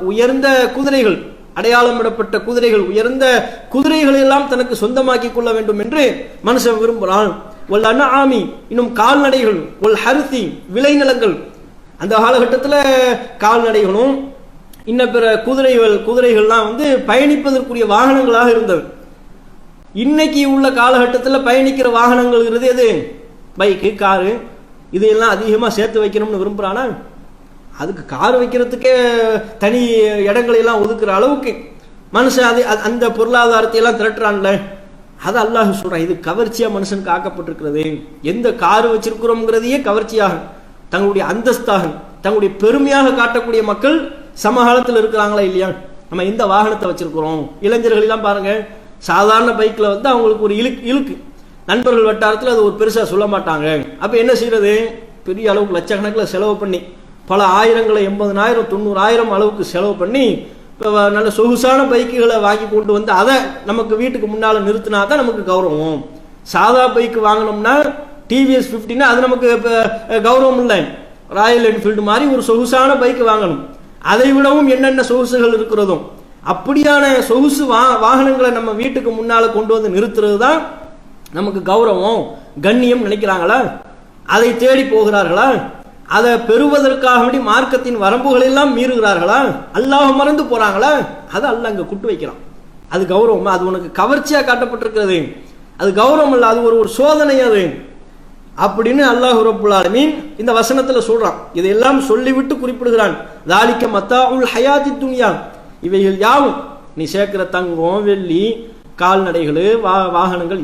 உயர்ந்த குதிரைகள், அடையாளமிடப்பட்ட குதிரைகள், உயர்ந்த குதிரைகளை எல்லாம் தனக்கு சொந்தமாக்கி கொள்ள வேண்டும் என்று மனுஷன் விரும்புகிறான். ஒல் அன்ஆமி, இன்னும் கால்நடைகள், ஒல் ஹர்சி, விளைநிலங்கள். அந்த காலகட்டத்தில் கால்நடைகளும் இன்ன பிற குதிரைகள்லாம் பயணிப்பதற்குரிய வாகனங்களாக இருந்தது. இன்னைக்கு உள்ள காலகட்டத்தில் பயணிக்கிற வாகனங்கள் எது? Bike, car. இதையெல்லாம் அதிகமாக சேர்த்து வைக்கணும்னு விரும்புகிறானா? அதுக்கு கார் வைக்கிறதுக்கே தனி இடங்களை எல்லாம் ஒதுக்குற அளவுக்கு மனுஷன் அந்த பொருளாதாரத்தை எல்லாம் திரட்டுறான்ல. அது அல்லாஹ் சொல்றான், இது கவர்ச்சியா மனுஷனுக்கு ஆக்கப்பட்டிருக்கிறது. எந்த கார் வச்சிருக்கிறோம்ங்கிறதையே கவர்ச்சியாக, தங்களுடைய அந்தஸ்தாக, தங்களுடைய பெருமையாக காட்டக்கூடிய மக்கள் சமகாலத்தில் இருக்கிறாங்களா இல்லையா? நம்ம எந்த வாகனத்தை வச்சிருக்கிறோம்? இளைஞர்கள் எல்லாம் பாருங்க, சாதாரண பைக்ல அவங்களுக்கு ஒரு இழுக்கு, நண்பர்கள் வட்டாரத்தில் அது ஒரு பெருசா சொல்ல மாட்டாங்க. அப்ப என்ன செய்யறது? பெரிய அளவுக்கு லட்சக்கணக்கில் செலவு பண்ணி, பல ஆயிரங்களை, 80,000 90,000 அளவுக்கு செலவு பண்ணி நல்ல சொகுசான பைக்குகளை வாங்கி கொண்டு வந்து அதை நமக்கு வீட்டுக்கு முன்னால நிறுத்தினா தான் நமக்கு கௌரவம். சாதா பைக்கு வாங்கினோம்னா டிவிஎஸ் 50 அது நமக்கு கௌரவம் இல்லை. ராயல் என்ஃபீல்டு மாதிரி ஒரு சொகுசான பைக்கு வாங்கணும். அதை விடவும் என்னென்ன சொகுசுகள் இருக்கிறதோ அப்படியான சொகுசு வாகனங்களை நம்ம வீட்டுக்கு முன்னால கொண்டு வந்து நிறுத்துறது தான் நமக்கு கௌரவம், கண்ணியம் நினைக்கிறாங்களா? அதை தேடி போகிறார்களா? அதை பெறுவதற்காக வேண்டி மார்க்கத்தின் வரம்புகள் எல்லாம் மீறுகிறார்களா? அல்லாஹ் மறந்து போறாங்களா? அது அல்லாஹ் அங்க குட்டு வைக்கிறான். அது கௌரவம்? அது உனக்கு கவர்ச்சியா காட்டப்பட்டிருக்கிறது. அது கௌரவம் அல்ல, அது ஒரு சோதனை அது அப்படின்னு அல்லாஹ் ரப்புல் ஆலமீன் இந்த வசனத்துல சொல்றான். இதையெல்லாம் சொல்லிவிட்டு குறிப்பிடுகிறான், தாலிக்க மத்தாஉல் ஹயாத்தி துன்யா, இவைகள் யாவும் நீ சேர்க்கிற தங்கம் வெள்ளி கால்நடைகள் வாகனங்கள்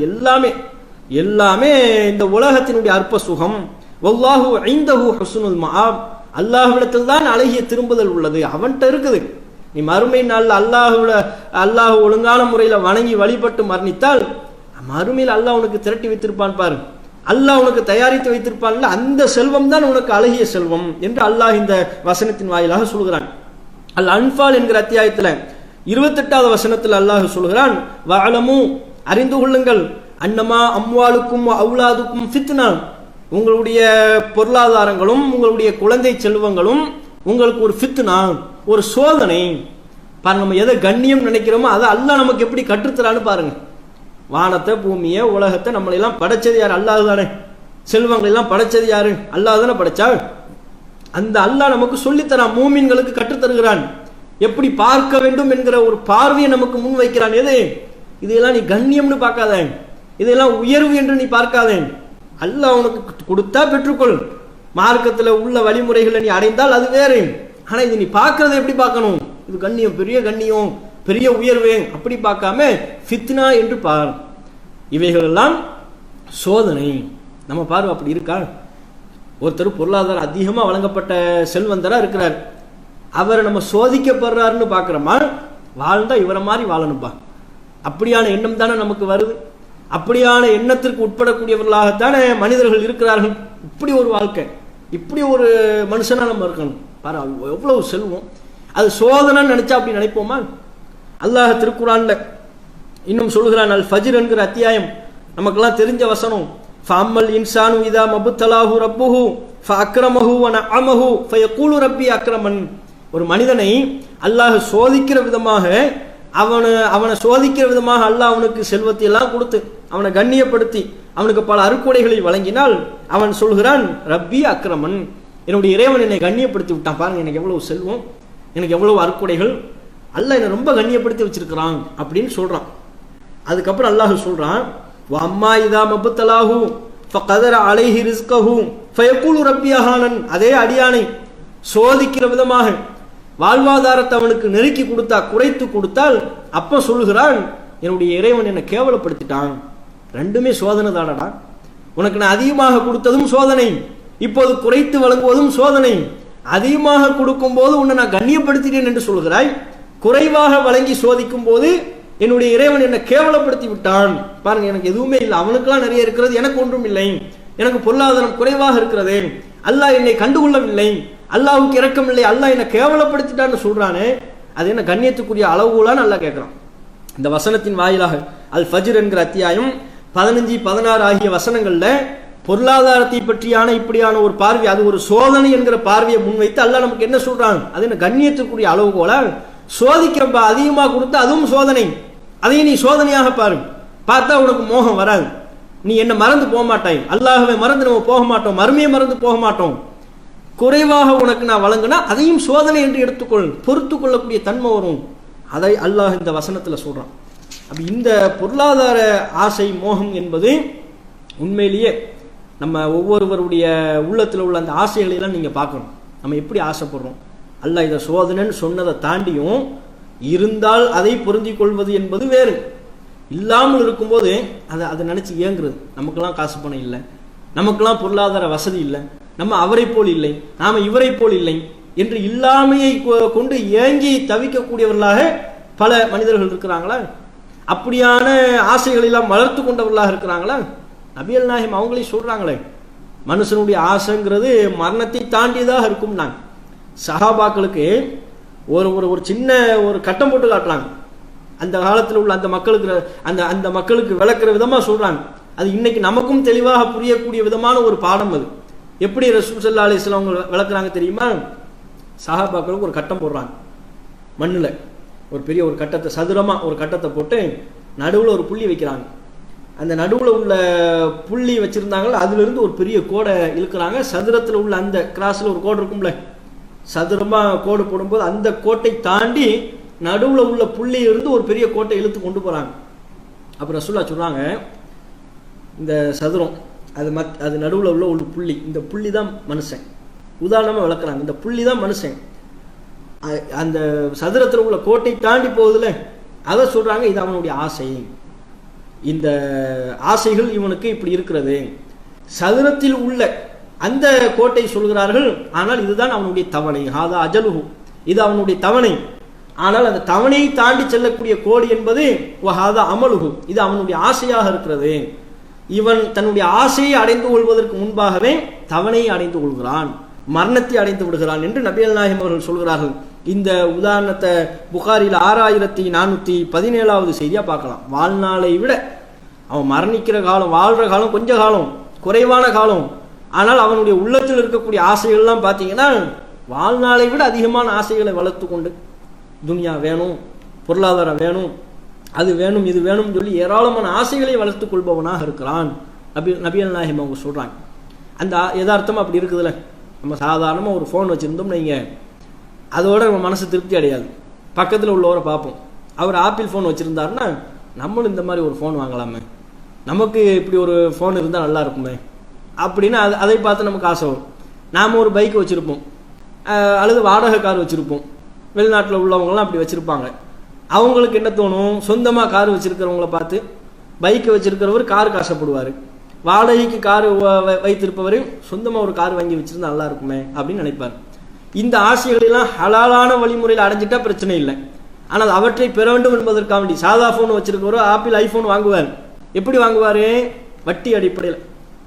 எல்லாமே இந்த உலகத்தினுடைய அற்ப சுகம். வல்லாஹு இன்தஹு ஹுஸ்னுல் மஆப், அல்லாஹ்விடத்தில் தான் அழகிய திரும்புதல் உள்ளது, அவன்கிட்ட இருக்குது. நீ மறுமை நாள்ல அல்லாஹ் ஒழுங்கான முறையில் வணங்கி வழிபட்டு மரணித்தால் மறுமையில் அல்லாஹ் உனக்கு திரட்டி வைத்திருப்பான் பாரு, அல்லாஹ் உனக்கு தயாரித்து வைத்திருப்பான்ல, அந்த செல்வம் தான் உனக்கு அழகிய செல்வம் என்று அல்லாஹ் இந்த வசனத்தின் வாயிலாக சொல்கிறான். அல் அன்ஃபால் என்கிற அத்தியாயத்தில் 28வது வசனத்தில் அல்லாஹ் சொல்கிறான், வஅலமு, அறிந்து கொள்ளுங்கள், அன்னமா அம்வாலுக்கும் அவுலாதுக்கும் ஃபித்னா, உங்களுடைய பொருளாதாரங்களும் உங்களுடைய குழந்தை செல்வங்களும் உங்களுக்கு ஒரு ஃபித்னா, ஒரு சோதனை. பாருங்க, நம்ம எதை கண்ணியம் நினைக்கிறோமோ அதை அல்லாஹ் நமக்கு எப்படி கற்றுத்தரான்னு பாருங்க. வானத்தை பூமியை உலகத்தை நம்மளெல்லாம் படைச்சது யாரு? அல்லாஹ் தானே. செல்வங்கள் எல்லாம் படைச்சது யாரு? அல்லாஹ் தானே படைச்சா. அந்த அல்லாஹ் நமக்கு சொல்லித்தரான், மூமின்களுக்கு கற்றுத்தருகிறான், எப்படி பார்க்க வேண்டும் என்கிற ஒரு பார்வையை நமக்கு முன் வைக்கிறான். எது? இதெல்லாம் நீ கண்ணியம்னு பார்க்காத, இதெல்லாம் உயர்வு என்று நீ பார்க்காத. அல்லாஹ் உனக்கு கொடுத்தா பெற்றுக்கொள், மார்க்கத்தில் உள்ள வழிமுறைகளை நீ அடைந்தால் அது வேறு. ஆனா இது நீ பார்க்கறத எப்படி பார்க்கணும்? இது கண்ணியம், பெரிய கண்ணியம், பெரிய உயர்வு அப்படி பார்க்காம ஃபித்னா என்று பார். இவைகள் எல்லாம் சோதனை. நம்ம பார்வை அப்படி இருக்கா? ஒருத்தர் பொருளாதாரம் அதிகமா வழங்கப்பட்ட செல்வந்தரா இருக்கிறார், அவரை நம்ம சோதிக்கப்படுறாருன்னு பார்க்கிறோமா? வாழ்ந்தா இவரை மாதிரி வாழணும்பா, அப்படியான எண்ணம் தானே நமக்கு வருது. அப்படியான எண்ணத்திற்கு உட்படக்கூடியவர்களாகத்தானே மனிதர்கள் இருக்கிறார்கள். இப்படி ஒரு வாழ்க்கை, இப்படி ஒரு மனுஷனா நம்ம இருக்கணும். பாரு எவ்வளவு செல்வம், அது சோதனை நினைச்சா அப்படி நினைப்போமா? அல்லாஹ் திருக்குரான்ல இன்னும் சொல்கிறான், அல் ஃபஜ்ர் என்கிற அத்தியாயம் நமக்கெல்லாம் தெரிஞ்ச வசனம், ஃபஅம்மல் இன்சானு இதா மபுத்தலாஹு ரப்புஹு ஃபஅக்ரமஹு வ நஅமஹு ஃபயகூலு ரப்பி அக்ரமன். ஒரு மனிதனை அல்லாஹ் சோதிக்கிற விதமாக, அவனை சோதிக்கிற விதமாக அல்லாஹ் அவனுக்கு செல்வத்தை எல்லாம் கொடுத்து அவனை கண்ணியப்படுத்தி அவனுக்கு பல அருக்குடைகளை வழங்கினால் அவன் சொல்கிறான், ரப்பி அக்ரமன், என்னுடைய இறைவன் என்னை கண்ணியப்படுத்தி விட்டான். பாருங்க, எனக்கு எவ்வளவு செல்வம், எனக்கு எவ்வளவு அருக்குடைகள், அல்லாஹ் என்னை ரொம்ப கண்ணியப்படுத்தி வச்சிருக்கிறான் அப்படின்னு சொல்றான். அதுக்கப்புறம் அல்லாஹ் சொல்றான், வம்மா இதா மபுத்தலாஹு ஃபகதர அலைஹி ரிஸ்கஹு ஃபயகுலு ரப்பி அஹானன். அதே அடியானை சோதிக்கிற விதமாக வாழ்வாதாரத்தை அவனுக்கு நெருக்கி கொடுத்தா, குறைத்து கொடுத்தால் அப்ப சொல்லுகிறான், என்னுடைய இறைவன் என்னை கேவலப்படுத்திட்டான். ரெண்டுமே சோதனை தானடா. உனக்கு நான் அதிகமாக கொடுத்ததும் சோதனை, இப்போது குறைத்து வழங்குவதும் சோதனை. அதிகமாக கொடுக்கும் போது உன்னை நான் கண்ணியப்படுத்திட்டேன் என்று சொல்கிறாய், குறைவாக வழங்கி சோதிக்கும் போது என்னுடைய இறைவன் என்னை கேவலப்படுத்தி விட்டான். பாருங்க, எனக்கு எதுவுமே இல்லை, அவனுக்கெல்லாம் நிறைய இருக்கிறது, எனக்கு ஒன்றும் இல்லை. எனக்கு பொருளாதாரம் குறைவாக இருக்கிறது, அல்லாஹ் என்னை கண்டுகொள்ளவில்லை, அல்லாஹ்வுக்கு இரக்கம் இல்லை, அல்லாஹ் என்னை கேவலப்படுத்திட்டான்னு சொல்றானே, அது என்ன கண்ணியத்துக்குரிய அளவுகளான்னு அல்லாஹ் கேட்கிறான். இந்த வசனத்தின் வாயிலாக அல் ஃபஜ்ர் என்கிற அத்தியாயம் 15, 16 ஆகிய வசனங்கள்ல பொருளாதாரத்தை பற்றியான இப்படியான ஒரு பார்வை, அது ஒரு சோதனை என்கிற பார்வையை முன்வைத்து அல்லாஹ் நமக்கு என்ன சொல்றான், அது என்ன கண்ணியத்துக்குரிய அளவுகோலா. சோதிக்கிறப்ப அதிகமாக கொடுத்தா அதுவும் சோதனை, அதையும் நீ சோதனையாக பாரு. பார்த்தா உனக்கு மோகம் வராது, நீ என்ன மறந்து போக மாட்டாய், அல்லாஹ்வை மறந்து நம்ம போக மாட்டோம், மறுமையை மறந்து போக மாட்டோம். குறைவாக உனக்கு நான் வழங்கினா அதையும் சோதனை என்று எடுத்துக்கொள், பொறுத்து கொள்ளக்கூடிய தன்மை வரும். அதை அல்லாஹ் இந்த வசனத்துல சொல்றான். அப்ப இந்த பொருளாதார ஆசை மோகம் என்பது உண்மையிலேயே நம்ம ஒவ்வொருவருடைய உள்ளத்துல உள்ள அந்த ஆசைகளை எல்லாம் நீங்க பார்க்கணும். நம்ம எப்படி ஆசைப்படுறோம், அல்லாஹ் இதை சோதனைன்னு சொன்னதை தாண்டியும் இருந்தால் அதை பொருந்தி கொள்வது என்பது வேறு. இல்லாமல் இருக்கும்போது அதை நினைச்சு ஏங்குறது. நமக்கெல்லாம் காசு பணம் இல்லை, நமக்கெல்லாம் பொருளாதார வசதி இல்லை, நம்ம அவரை போல் இல்லை, நாம இவரை போல் இல்லை என்று இல்லாமையை கொண்டு ஏங்கி தவிக்கக்கூடியவர்களாக பல மனிதர்கள் இருக்கிறாங்களா? அப்படியான ஆசைகளை எல்லாம் வளர்த்து கொண்டவர்களாக இருக்கிறாங்களா? நபிகள் நாயகம் அவங்களே சொல்றாங்களே, மனுஷனுடைய ஆசைங்கிறது மரணத்தை தாண்டியதாக இருக்கும். நாங்கள் சஹாபாக்களுக்கு ஒரு சின்ன ஒரு கட்டம் போட்டு காட்டுறாங்க. அந்த காலத்தில் உள்ள அந்த மக்களுக்கு அந்த மக்களுக்கு விளக்குற விதமா சொல்றாங்க. அது இன்னைக்கு நமக்கும் தெளிவாக புரியக்கூடிய விதமான ஒரு பாடம். அது எப்படி ரசூல் ஸல்லல்லாஹு அலைஹி வஸல்லம் அவங்க விளக்குறாங்க தெரியுமா? சஹாபாக்களுக்கு ஒரு கட்டம் போடுறாங்க மண்ணுல, ஒரு பெரிய ஒரு கட்டத்தை, சதுரமா ஒரு கட்டத்தை போட்டு நடுவுல ஒரு புள்ளி வைக்கிறாங்க. அந்த நடுவுல உள்ள புள்ளி வச்சிருந்தாங்க, அதுல இருந்து ஒரு பெரிய கோடை இழுக்கிறாங்க. சதுரத்துல உள்ள அந்த கிராஸ்ல ஒரு கோடு இருக்கும்ல, சதுரமா கோடு போடும்போது அந்த கோட்டை தாண்டி நடுவுல உள்ள புள்ளியில இருந்து ஒரு பெரிய கோட்டை இழுத்து கொண்டு போறாங்க. அப்புறம் ரசூலுல்லாஹ் சொல்றாங்க, இந்த சதுரம் அது நடுவுல உள்ள ஒரு புள்ளி, இந்த புள்ளி தான் மனுஷன். உதாரணமா விளக்குறாங்க, இந்த புள்ளி தான் மனுஷன். அந்த சதுரத்தில் உள்ள கோட்டை தாண்டி போகுதுல, அதை சொல்றாங்க, இது அவனுடைய ஆசை. இந்த ஆசைகள் இவனுக்கு இப்படி இருக்கிறது. சதுரத்தில் உள்ள அந்த கோட்டை சொல்கிறார்கள், ஆனால் இதுதான் அவனுடைய தவணை. ஹாதா அஜலுஹு, இது அவனுடைய தவணை. ஆனால் அந்த தவணையை தாண்டி செல்லக்கூடிய கோடி என்பது ஹாதா அமலுஹு, இது அவனுடைய ஆசையாக இருக்கிறது. இவன் தன்னுடைய ஆசையை அடைந்து கொள்வதற்கு முன்பாகவே தவணையை அடைந்து கொள்கிறான், மரணத்தை அடைந்து விடுகிறான் என்று நபிகள் நாயகம் அவர்கள் சொல்கிறார்கள். இந்த உதாரணத்தை புகாரில் 6417வது செய்தியா பார்க்கலாம். வாழ்நாளை விட அவன் மரணிக்கிற காலம், வாழ்ற காலம் கொஞ்ச காலம், குறைவான காலம். ஆனால் அவனுடைய உள்ளத்தில் இருக்கக்கூடிய ஆசைகள்லாம் பார்த்தீங்கன்னா வாழ்நாளை விட அதிகமான ஆசைகளை வளர்த்து கொண்டு, துனியா வேணும், பொருளாதாரம் வேணும், அது வேணும், இது வேணும் சொல்லி ஏராளமான ஆசைகளை வளர்த்துக் கொள்பவனாக இருக்கிறான். நபிகள் நாயகம் அவங்க சொல்றாங்க. அந்த யதார்த்தம் அப்படி இருக்குதுல்ல. நம்ம சாதாரணமாக ஒரு ஃபோன் வச்சுருந்தோம் நீங்கள், அதோட நம்ம மனசு திருப்தி அடையாது. பக்கத்தில் உள்ளவரை பார்ப்போம், அவர் ஆப்பிள் ஃபோன் வச்சுருந்தாருன்னா நம்மளும் இந்த மாதிரி ஒரு ஃபோன் வாங்கலாமே, நமக்கு இப்படி ஒரு ஃபோன் இருந்தால் நல்லா இருக்குமே அப்படின்னு அதை பார்த்து நமக்கு ஆசை வரும். நாம் ஒரு பைக் வச்சுருப்போம், அல்லது வாடகை கார் வச்சுருப்போம். வெளிநாட்டில் உள்ளவங்களாம் அப்படி வச்சுருப்பாங்க. அவங்களுக்கு என்ன தோணும், சொந்தமாக கார் வச்சுருக்கிறவங்கள பார்த்து பைக்கை வச்சுருக்கிறவர் காருக்கு ஆசைப்படுவார், வாடகைக்கு கார் வைத்திருப்பவர் சொந்தமாக ஒரு கார் வாங்கி வச்சிருந்தா நல்லா இருக்குமே அப்படின்னு நினைப்பார். இந்த ஆசைகளெல்லாம் ஹலாலான வழிமுறையில் அடைஞ்சிட்டா பிரச்சனை இல்லை. ஆனால் அவற்றை பெற வேண்டும் என்பதற்காக வேண்டி சாதா ஃபோன் வச்சிருக்கிறவரோ ஆப்பிள் ஐஃபோன் வாங்குவார். எப்படி வாங்குவார்? வட்டி அடிப்படையில்,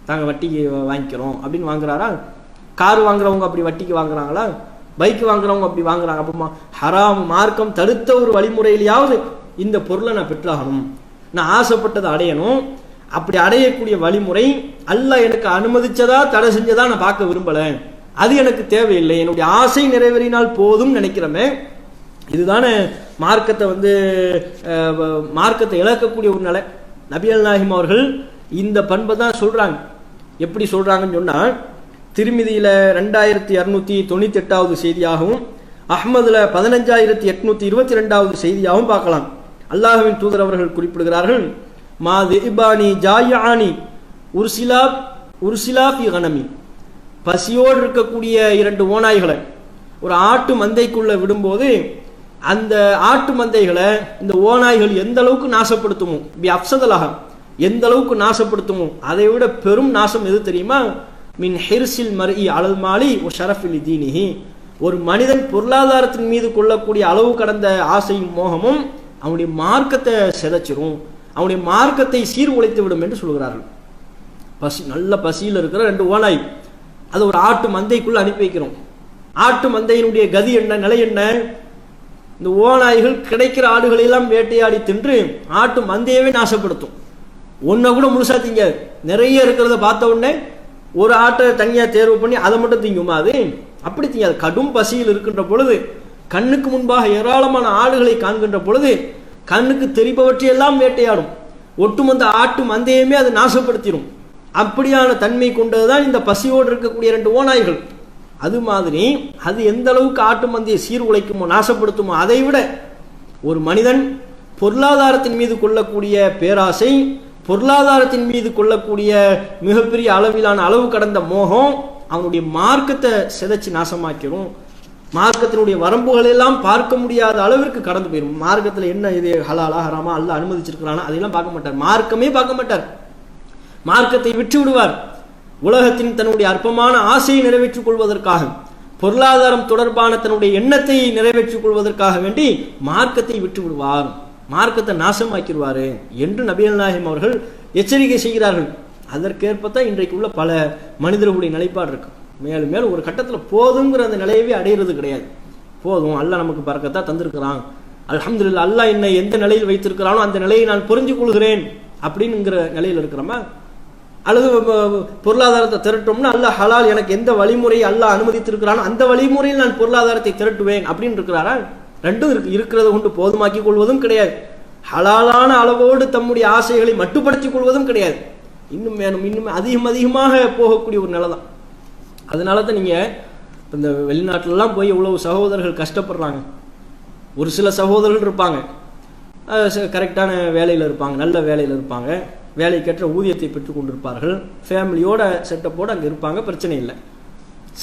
தாங்க வட்டிக்கு வாங்கிக்கிறோம் அப்படின்னு வாங்குறாரா? கார் வாங்குறவங்க அப்படி வட்டிக்கு வாங்குறாங்களா? பைக் வாங்குறவங்க அப்படி வாங்குறாங்க. அப்பமா ஹராம் மார்க்கம் தடுத்த ஒரு வழிமுறையிலேயாவது இந்த பொருளை நான் பெற்றாகணும், நான் ஆசைப்பட்டதை அடையணும். அப்படி அடையக்கூடிய வழிமுறை அல்லாஹ் எனக்கு அனுமதிச்சதா தடை செஞ்சதா நான் பார்க்க விரும்பல, அது எனக்கு தேவையில்லை, என்னுடைய ஆசை நிறைவேறினால் போதும் நினைக்கிறமே. இதுதானே மார்க்கத்தை மார்க்கத்தை இழக்கக்கூடிய ஒரு நிலை. நபிகள் நாயகம் அவர்கள் இந்த பண்பை தான் சொல்றாங்க. எப்படி சொல்றாங்கன்னு சொன்னா, திருமிதியில 2698வது செய்தியாகவும், அஹ்மதுல 15822வது செய்தியாகவும் பார்க்கலாம். அல்லாஹ்வின் தூதர் அவர்கள் குறிப்பிடுகிறார்கள், மாது இபானி ஜாயானி உர்சிலா ஃபி கனமி, பசியோடு இருக்கக்கூடிய 2 ஓநாய்களை ஒரு ஆட்டு மந்தைக்குள்ள விடும்போது அந்த ஆட்டு மந்தைகளை இந்த ஓநாய்கள் எந்த அளவுக்கு நாசப்படுத்துமோ, அப்சதலாக எந்த அளவுக்கு நாசப்படுத்துமோ, அதை விட பெரும் நாசம் எது தெரியுமா? மின் ஹிர்சில் மர்இ அலல் மாலி ஒ ஷரஃபில் தீனிஹி, ஒரு மனிதன் பொருளாதாரத்தின் மீது கொள்ளக்கூடிய அளவு கடந்த ஆசையும் மோகமும் அவனுடைய மார்க்கத்தை சிதைச்சிரும், அவனுடைய மார்க்கத்தை சீர்குலைத்து விடும் என்று சொல்கிறார்கள். நல்ல பசியில் இருக்கிற 2 ஓநாய், அதை ஒரு ஆட்டு மந்தைக்குள்ள அனுப்பி வைக்கிறோம். ஆட்டு மந்தையினுடைய கதி என்ன, நிலை என்ன? இந்த ஓநாய்கள் கிடைக்கிற ஆடுகளை எல்லாம் வேட்டையாடி தின்று ஆட்டு மந்தையவே நாசப்படுத்தும். ஒன்றை கூட முழுசா திங்க, நிறைய இருக்கிறத பார்த்த உடனே ஒரு ஆட்டை தனியா தேர்வு பண்ணி அதை மட்டும் திங்குமா? அது அப்படி திங்காது. கடும் பசியில் இருக்கின்ற பொழுது, கண்ணுக்கு முன்பாக ஏராளமான ஆடுகளை காண்கின்ற பொழுது கண்ணுக்கு தெரிபவற்றையெல்லாம் வேட்டையாடும். ஒட்டுமொத்த ஆட்டு மந்தையுமே அது நாசப்படுத்திடும். அப்படியான தன்மை கொண்டதுதான் இந்த பசியோடு இருக்கக்கூடிய 2 ஓநாய்கள். அது மாதிரி அது எந்த அளவுக்கு ஆட்டு மந்தையை சீர்குலைக்குமோ, நாசப்படுத்துமோ, அதை விட ஒரு மனிதன் பொருளாதாரத்தின் மீது கொள்ளக்கூடிய பேராசை, பொருளாதாரத்தின் மீது கொள்ளக்கூடிய மிகப்பெரிய அளவிலான அளவு கடந்த மோகம் அவனுடைய மார்க்கத்தை சிதைச்சு நாசமாக்கிடும். மார்க்கத்தினுடைய வரம்புகள் எல்லாம் பார்க்க முடியாத அளவிற்கு கடந்து போயிடும். மார்க்கத்தில் என்ன இது ஹலாலா ஹராமா அல்லாஹ் அனுமதிச்சிருக்கிறானா அதையெல்லாம் பார்க்க மாட்டார், மார்க்கமே பார்க்க மாட்டார், மார்க்கத்தை விட்டு விடுவார். உலகத்தின் தன்னுடைய அற்பமான ஆசையை நிறைவேற்றிக் கொள்வதற்காக, பொருளாதாரம் தொடர்பான தன்னுடைய எண்ணத்தை நிறைவேற்றிக் கொள்வதற்காக வேண்டி மார்க்கத்தை விட்டு விடுவார், மார்க்கத்தை நாசமாக்கிடுவாரு என்று நபிகள் நாயகம் அவர்கள் எச்சரிக்கை செய்கிறார்கள். அதற்கேற்பத்தான் இன்றைக்கு உள்ள பல மனிதர்களுடைய நிலைப்பாடு இருக்கு. மேலும் மேலும் ஒரு கட்டத்தில் போதுங்கிற அந்த நிலையவே அடையிறது கிடையாது. போதும், அல்லாஹ் நமக்கு பரக்கத்தா தந்திருக்கிறான், அல்ஹம்துலில்லாஹ், அல்லாஹ் என்னை எந்த நிலையில் வைத்திருக்கிறானோ அந்த நிலையை நான் புரிஞ்சு கொள்கிறேன் அப்படிங்கிற நிலையில் இருக்கிறோமா? அல்லது பொருளாதாரத்தை திரட்டோம்னா அல்லாஹ் ஹலால் எனக்கு எந்த வழிமுறையை அல்லாஹ் அனுமதித்திருக்கிறானோ அந்த வழிமுறையில் நான் பொருளாதாரத்தை திரட்டுவேன் அப்படின்னு இருக்கிறாரா? ரெண்டும் இருக்கிறத கொண்டு போதுமாக்கிக் கொள்வதும் கிடையாது, ஹலாலான அளவோடு தம்முடைய ஆசைகளை மட்டுப்படுத்திக் கொள்வதும் கிடையாது. இன்னும் வேணும், இன்னும் அதிகமாக போகக்கூடிய ஒரு நிலை தான். அதனால தான் நீங்கள் இந்த வெளிநாட்டிலலாம் போய் இவ்வளவு சகோதரர்கள் கஷ்டப்படுறாங்க. ஒரு சில சகோதரர்கள் இருப்பாங்க, கரெக்டான வேலையில் இருப்பாங்க, நல்ல வேலையில் இருப்பாங்க, வேலைக்கேற்ற ஊதியத்தை பெற்றுக் கொண்டிருப்பார்கள், ஃபேமிலியோட செட்டப்போடு அங்கே இருப்பாங்க, பிரச்சனை இல்லை.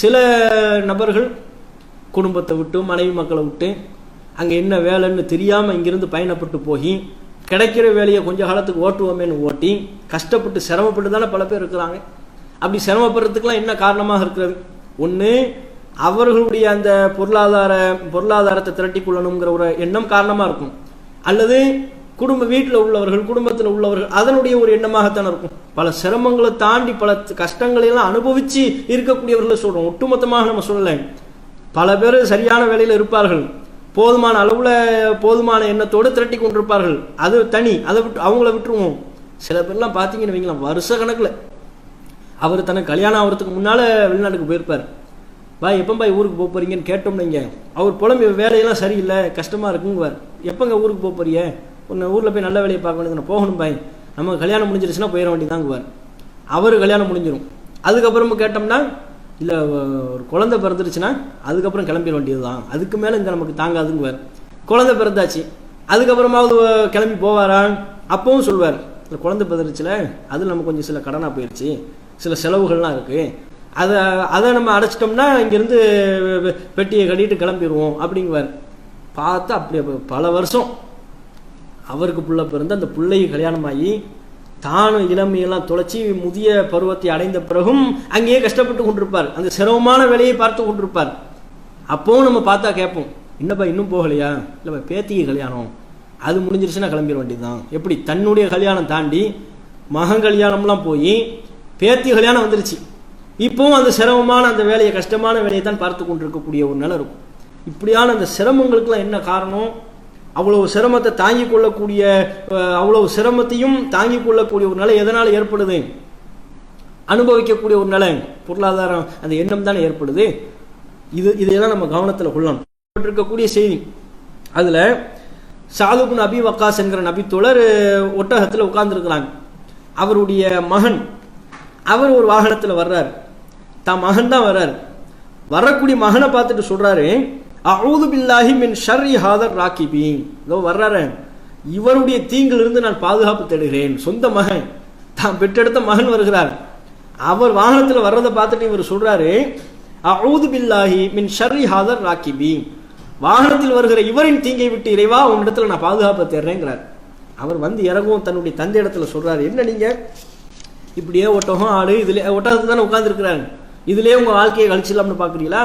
சில நபர்கள் குடும்பத்தை விட்டு, மனைவி மக்களை விட்டு, அங்கே என்ன வேலைன்னு தெரியாமல் இங்கிருந்து பயணப்பட்டு போய் கிடைக்கிற வேலையை கொஞ்ச காலத்துக்கு ஓட்டுவோமேன்னு ஓட்டி கஷ்டப்பட்டு சிரமப்பட்டு தானே பல பேர் இருக்கிறாங்க. அப்படி சிரமப்படுறதுக்கெல்லாம் என்ன காரணமாக இருக்கிறது? ஒன்று, அவர்களுடைய அந்த பொருளாதாரத்தை திரட்டி கொள்ளணுங்கிற ஒரு எண்ணம் காரணமாக இருக்கும், அல்லது வீட்டில் உள்ளவர்கள், குடும்பத்தில் உள்ளவர்கள் அதனுடைய ஒரு எண்ணமாகத்தானே இருக்கும். பல சிரமங்களை தாண்டி பல கஷ்டங்களை எல்லாம் அனுபவிச்சு இருக்கக்கூடியவர்களை சொல்றோம். ஒட்டுமொத்தமாக நம்ம சொல்லலை. பல பேர் சரியான வேலையில் இருப்பார்கள், போதுமான அளவுல போதுமான எண்ணத்தோடு திரட்டி கொண்டிருப்பார்கள், அது தனி, அதை விட்டு அவங்கள விட்டுருவோம். சில பேர்லாம் பார்த்தீங்கன்னு வைங்களேன், வருஷ கணக்கில் அவர் தனக்கு கல்யாணம் ஆகிறதுக்கு முன்னால் வெளிநாட்டுக்கு போயிருப்பார். பாய் எப்போ பாய் ஊருக்கு போக போறீங்கன்னு கேட்டோம்னு வைங்க, அவர் புலம்பி வேலையெல்லாம் சரியில்லை கஷ்டமாக இருக்குங்குவார். எப்போங்க ஊருக்கு போக போறிய? ஒன்று ஊரில் போய் நல்ல வேலையை பார்க்க வேண்டியது, போகணும் பாய், நம்ம கல்யாணம் முடிஞ்சிருச்சுன்னா போயிட வேண்டியதாங்குவார். அவர் கல்யாணம் முடிஞ்சிடும். அதுக்கப்புறமும் கேட்டோம்னா இல்லை ஒரு குழந்தை பிறந்துருச்சுன்னா அதுக்கப்புறம் கிளம்பிட வேண்டியது தான், அதுக்கு மேலே இந்த நமக்கு தாங்காதுங்குவார். குழந்தை பிறந்தாச்சு, அதுக்கப்புறமாவது கிளம்பி போவாரா? அப்பவும் சொல்வார், இந்த குழந்தை பிறந்துருச்சுல அது நமக்கு கொஞ்சம் சில கடனாக போயிடுச்சு, சில செலவுகள்லாம் இருக்குது, அதை நம்ம அடைச்சிட்டோம்னா இங்கேருந்து பெட்டியை கட்டிட்டு கிளம்பிடுவோம் அப்படிங்குவார். பார்த்தா அப்படி பல வருஷம் அவருக்கு புள்ள பிறந்து அந்த பிள்ளையை கல்யாணமாகி தானும் இளமையெல்லாம் தொலைச்சி முதிய பருவத்தை அடைந்த பிறகும் அங்கேயே கஷ்டப்பட்டு கொண்டிருப்பார், அந்த சிரமமான வேலையை பார்த்து கொண்டிருப்பார். அப்போவும் நம்ம பார்த்தா கேட்போம், என்னப்பா இன்னும் போகலையா? இல்லைப்பா பேத்திக்கு கல்யாணம், அது முடிஞ்சிருச்சுன்னா கிளம்பிட வேண்டியதுதான். எப்படி தன்னுடைய கல்யாணம் தாண்டி மகன் கல்யாணம்லாம் போய் பேத்தி கல்யாணம் வந்துருச்சு, இப்போவும் அந்த சிரமமான அந்த வேலையை, கஷ்டமான வேலையை தான் பார்த்து கொண்டிருக்கக்கூடிய ஒரு நிலை இருக்கும். இப்படியான அந்த சிரமங்களுக்கெல்லாம் என்ன காரணம்? அவ்வளவு சிரமத்தை தாங்கிக் கொள்ளக்கூடிய, அவ்வளவு சிரமத்தையும் தாங்கிக் கொள்ளக்கூடிய ஒரு நிலை எதனால் ஏற்படுது? அனுபவிக்கக்கூடிய ஒரு நிலை, பொருளாதாரம், அந்த எண்ணம் தானே ஏற்படுது. இதையெல்லாம் நம்ம கவனத்தில் கொள்ளணும். இருக்கக்கூடிய செய்தி, அதில் சாதுபின் அபி வக்காஸ் என்கிற நபித்தோழர் ஒட்டகத்தில் உட்கார்ந்துருக்கிறாங்க. அவருடைய மகன், அவர் ஒரு வாகனத்தில் வர்றார், தான் மகன் தான் வர்றார். வரக்கூடிய மகனை பார்த்துட்டு சொல்றாரு, அஊது பில்லாஹி மின் ஷர்ரி ஹாதர் ராகிபீன். இதோ வர்றாரு, இவருடைய தீங்கிலிருந்து நான் பாதுகாப்பு தேடுகிறேன். சொந்த மகன், தான் பெற்றெடுத்த மகன் வருகிறார். அவர் வாகனத்தில் வர்றதை பார்த்துட்டு இவர் சொல்றாரு, அஊது பில்லாஹி மின் ஷர்ரி ஹாதர் ராக்கிபி, வாகனத்தில் வருகிற இவரின் தீங்கை விட்டு இறைவா உன்னிடத்துல நான் பாதுகாப்பு தேடுறேங்கிறார். அவர் வந்து இறங்கவும் தன்னுடைய தந்தை இடத்துல சொல்றாரு, என்ன நீங்க இப்படியே ஒட்டகம் ஆடு இதுல ஒட்டகத்துக்கு தானே உட்கார்ந்து இருக்கிறாங்க, இதுலயே உங்க வாழ்க்கையை கழிச்சிடலாம்னு பாக்குறீங்களா,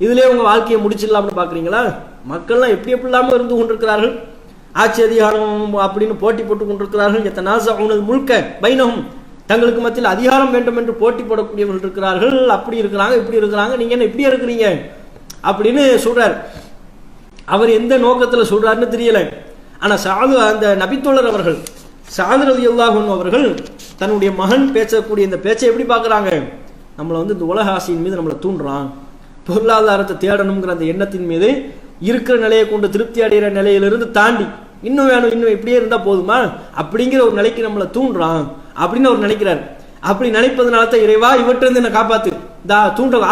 இதுலயே உங்க வாழ்க்கையை முடிச்சிடலாம்னு பாக்குறீங்களா? மக்கள்லாம் எப்படி இல்லாம இருந்து கொண்டிருக்கிறார்கள், ஆட்சி அதிகாரம் அப்படின்னு போட்டி போட்டுக் கொண்டிருக்கிறார்கள். எத்தனாச முழுக்க பைனகும், தங்களுக்கு மத்தியில் அதிகாரம் வேண்டும் என்று போட்டி போடக்கூடியவர்கள் இருக்கிறார்கள். அப்படி இருக்கிறாங்க, இப்படி இருக்கிறாங்க, நீங்க என்ன இப்படியே இருக்கிறீங்க அப்படின்னு சொல்றாரு. அவர் எந்த நோக்கத்துல சொல்றாருன்னு தெரியல. ஆனா அந்த நபித்தோழர் அவர்கள் சஅத் ரலியல்லாஹு அன்ஹு அவர்கள் தன்னுடைய மகன் பேசக்கூடிய இந்த பேச்சை எப்படி பார்க்கறாங்க? நம்மளை வந்து இந்த உலக ஆசையின் மீது நம்மளை தூண்டுறான், பொருளாதாரத்தை தேடணுங்கிற அந்த எண்ணத்தின் மீது இருக்கிற நிலையை கொண்டு திருப்தி அடைகிற நிலையிலிருந்து தாண்டி இன்னும் வேணும், இன்னும் இப்படியே இருந்தா போதுமா அப்படிங்கிற ஒரு நிலைக்கு நம்மளை தூண்டுறான் அப்படின்னு அவர் நினைக்கிறார். அப்படி நினைப்பதனால தான் இறைவா இவற்றிலிருந்து என்ன காப்பாத்து,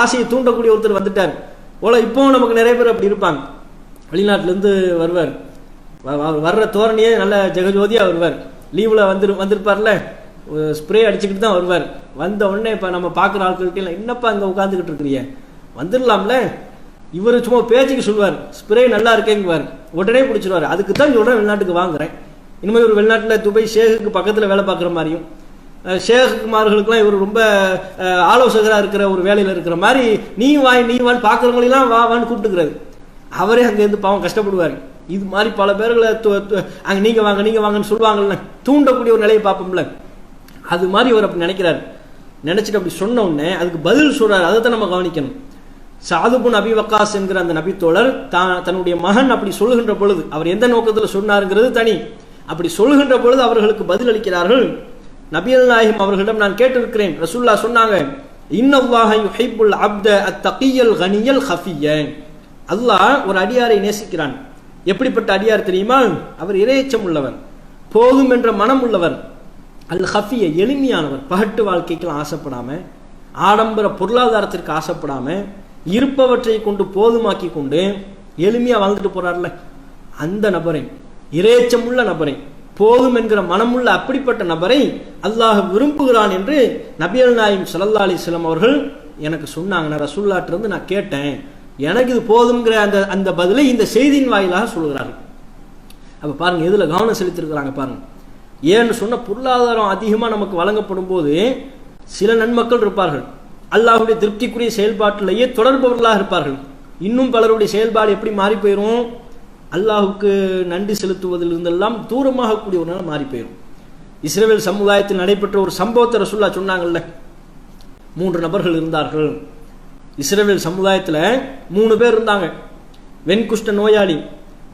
ஆசையை தூண்டக்கூடிய ஒருத்தர் வந்துட்டார். இப்பவும் நமக்கு நிறைய பேர் அப்படி இருப்பாங்க. வெளிநாட்டிலேருந்து வருவார், வர்ற தோரணையே நல்ல ஜெகஜோதியா வருவார். லீவ்ல வந்திருப்பார்ல, ஸ்ப்ரே அடிச்சுக்கிட்டு தான் வருவார். வந்த உடனே இப்ப நம்ம பாக்குற ஆட்கள்கிட்ட என்னப்பா இங்க உட்காந்துக்கிட்டு இருக்கிறீங்க, வந்துடலாம்ல. இவர் சும்மா பேச்சுக்கு சொல்லுவார், ஸ்ப்ரே நல்லா இருக்கேங்குவார், உடனே பிடிச்சிருவார். அதுக்கு தான் சொல்றேன் வெளிநாட்டுக்கு வாங்குறேன். இனிமேல் ஒரு வெளிநாட்டில் துபாய் ஷேகுக்கு பக்கத்தில் வேலை பார்க்குற மாதிரியும், ஷேகுமார்களுக்கெல்லாம் இவர் ரொம்ப ஆலோசகராக இருக்கிற ஒரு வேலையில் இருக்கிற மாதிரி நீ வான்னு பார்க்குறவங்களெல்லாம் வான்னு கூப்பிட்டுக்கிறது. அவரே அங்கேருந்து பாவம் கஷ்டப்படுவார். இது மாதிரி பல பேர்களை அங்கே நீங்க வாங்கன்னு சொல்லுவாங்கல்ல, தூண்டக்கூடிய ஒரு நிலையை பார்ப்போம்ல, அது மாதிரி அவர் அப்படி நினைக்கிறார். நினைச்சிட்டு அப்படி சொன்ன உடனே அதுக்கு பதில் சொல்றாரு. அதை தான் நம்ம கவனிக்கணும். சஅத் பின் அபி வக்காஸ் என்கிற அந்த நபித்தோழர் தன்னுடைய மகன் அப்படி சொல்லுகின்ற பொழுது அவர் எந்த நோக்கத்தில் சொன்னாருங்கிறது தனி. அப்படி சொல்லுகின்ற பொழுது அவர்களுக்கு பதில் அளிக்கிறார்கள். நபியல் நாயகம் அவர்களிடம் நான் கேட்டிருக்கிறேன், ரசூலுல்லாஹ் சொன்னாங்க, இன்னல்லாஹ யுஹிப்புல் அப்த அத்தகியல் கனியல் ஹஃபிய, அல்லாஹ் ஒரு அடியாரை நேசிக்கிறான். எப்படிப்பட்ட அடியார் தெரியுமா? அவர் இறையச்சம் உள்ளவர், போதும் என்ற மனம் உள்ளவர், அல் ஹஃபிய எளிமையானவர், பகட்டு வாழ்க்கைக்கெல்லாம் ஆசைப்படாம, ஆடம்பர பொருளாதாரத்திற்கு ஆசைப்படாம, இருப்பவற்றை கொண்டு போதுமாக்கி கொண்டு எளிமையா வாழ்ந்துட்டு போறார்ல, அந்த நபரை, இறையச்சம் உள்ள நபரை, போதும் என்கிற மனமுள்ள அப்படிப்பட்ட நபரை அல்லாஹ் விரும்புகிறான் என்று நபியல் நாயகம் ஸல்லல்லாஹு அலைஹி வஸல்லம் அவர்கள் எனக்கு சொன்னாங்க. நான் ரசூலுல்லாஹ்ட்ட இருந்து நான் கேட்டேன், எனக்கு இது போதுங்கிற அந்த பதிலை இந்த செய்தியின் வாயிலாக சொல்கிறார்கள். அப்ப பாருங்க எதுல கவனம் செலுத்திருக்கிறாங்க பாருங்க. ஏன்னு சொன்ன பொருளாதாரம் அதிகமா நமக்கு வழங்கப்படும் போது சில நன்மக்கள் இருப்பார்கள், அல்லாஹ்வுடைய திருப்திக்குரிய செயல்பாட்டிலேயே தொடர்பவர்களாக இருப்பார்கள். இன்னும் பலருடைய செயல்பாடு எப்படி மாறி போயிடும், அல்லாஹுக்கு நன்றி செலுத்துவதில் இருந்தெல்லாம் தூரமாக கூடிய ஒரு நாள் மாறி போயிடும். இஸ்ரவேல் சமுதாயத்தில் நடைபெற்ற ஒரு சம்பவத்தை ரசூலுல்லாஹ் சொன்னாங்கல்ல, 3 நபர்கள் இருந்தார்கள். இஸ்ரவேல் சமுதாயத்தில் 3 பேர் இருந்தாங்க. வெண்குஷ்ட நோயாளி,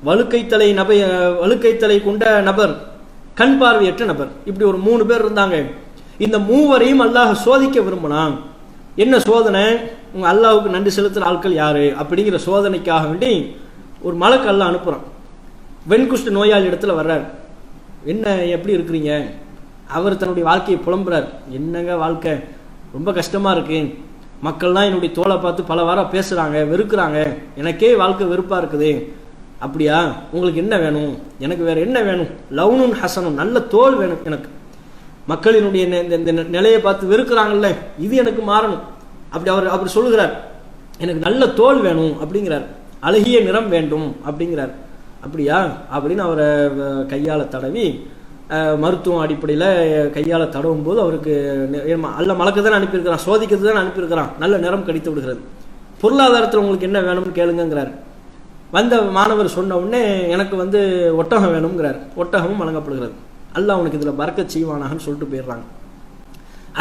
வழுக்கை தலை கொண்ட நபர், கண் பார்வையற்ற நபர், இப்படி ஒரு 3 பேர் இருந்தாங்க. இந்த 3வரையும் அல்லாஹ் சோதிக்க விரும்பினான். என்ன சோதனை? உங்க அல்லாஹுக்கு நன்றி செலுத்துற ஆட்கள் யாரு அப்படிங்கிற சோதனைக்காக வேண்டி ஒரு மலக்கு அல்லாஹ் அனுப்புறான். வெண்குஷ்ட நோயாளி இடத்துல வர்றார். என்ன எப்படி இருக்கிறீங்க? அவர் தன்னுடைய வாழ்க்கையை புலம்புறார். என்னங்க வாழ்க்கை ரொம்ப கஷ்டமா இருக்கு, மக்கள்லாம் என்னுடைய தோலை பார்த்து பல வாரம் பேசுறாங்க, வெறுக்கிறாங்க, எனக்கே வாழ்க்கை வெறுப்பா இருக்குது. அப்படியா, உங்களுக்கு என்ன வேணும்? எனக்கு வேற என்ன வேணும்? லவுனுன் ஹசனும், நல்ல தோல் வேணும் எனக்கு. மக்களினுடைய இந்த நிலையை பார்த்து வெறுக்கிறாங்கல்ல, இது எனக்கு மாறணும். அப்படி அவர் சொல்லுகிறார், எனக்கு நல்ல தோல் வேணும் அப்படிங்கிறார், அழகிய நிறம் வேண்டும் அப்படிங்கிறார். அப்படியா அப்படின்னு அவரை கையால் தடவி மருத்துவம் அடிப்படையில் கையால் தடவும் போது அவருக்கு அல்ல மலக்கு தான் அனுப்பியிருக்கிறான், சோதிக்கிறது தான் அனுப்பியிருக்கிறான், நல்ல நிறம் கடித்து விடுகிறது. பொருளாதாரத்தில் உங்களுக்கு என்ன வேணும்னு கேளுங்கிறார். வந்த மாணவர் சொன்ன உடனே எனக்கு ஒட்டகம் வேணுங்கிறார். ஒட்டகமும் வழங்கப்படுகிறது. அல்லாஹ் உனக்கு இதில் பரக்கத் செய்வானாகன்னு சொல்லிட்டு போயிடுறாங்க.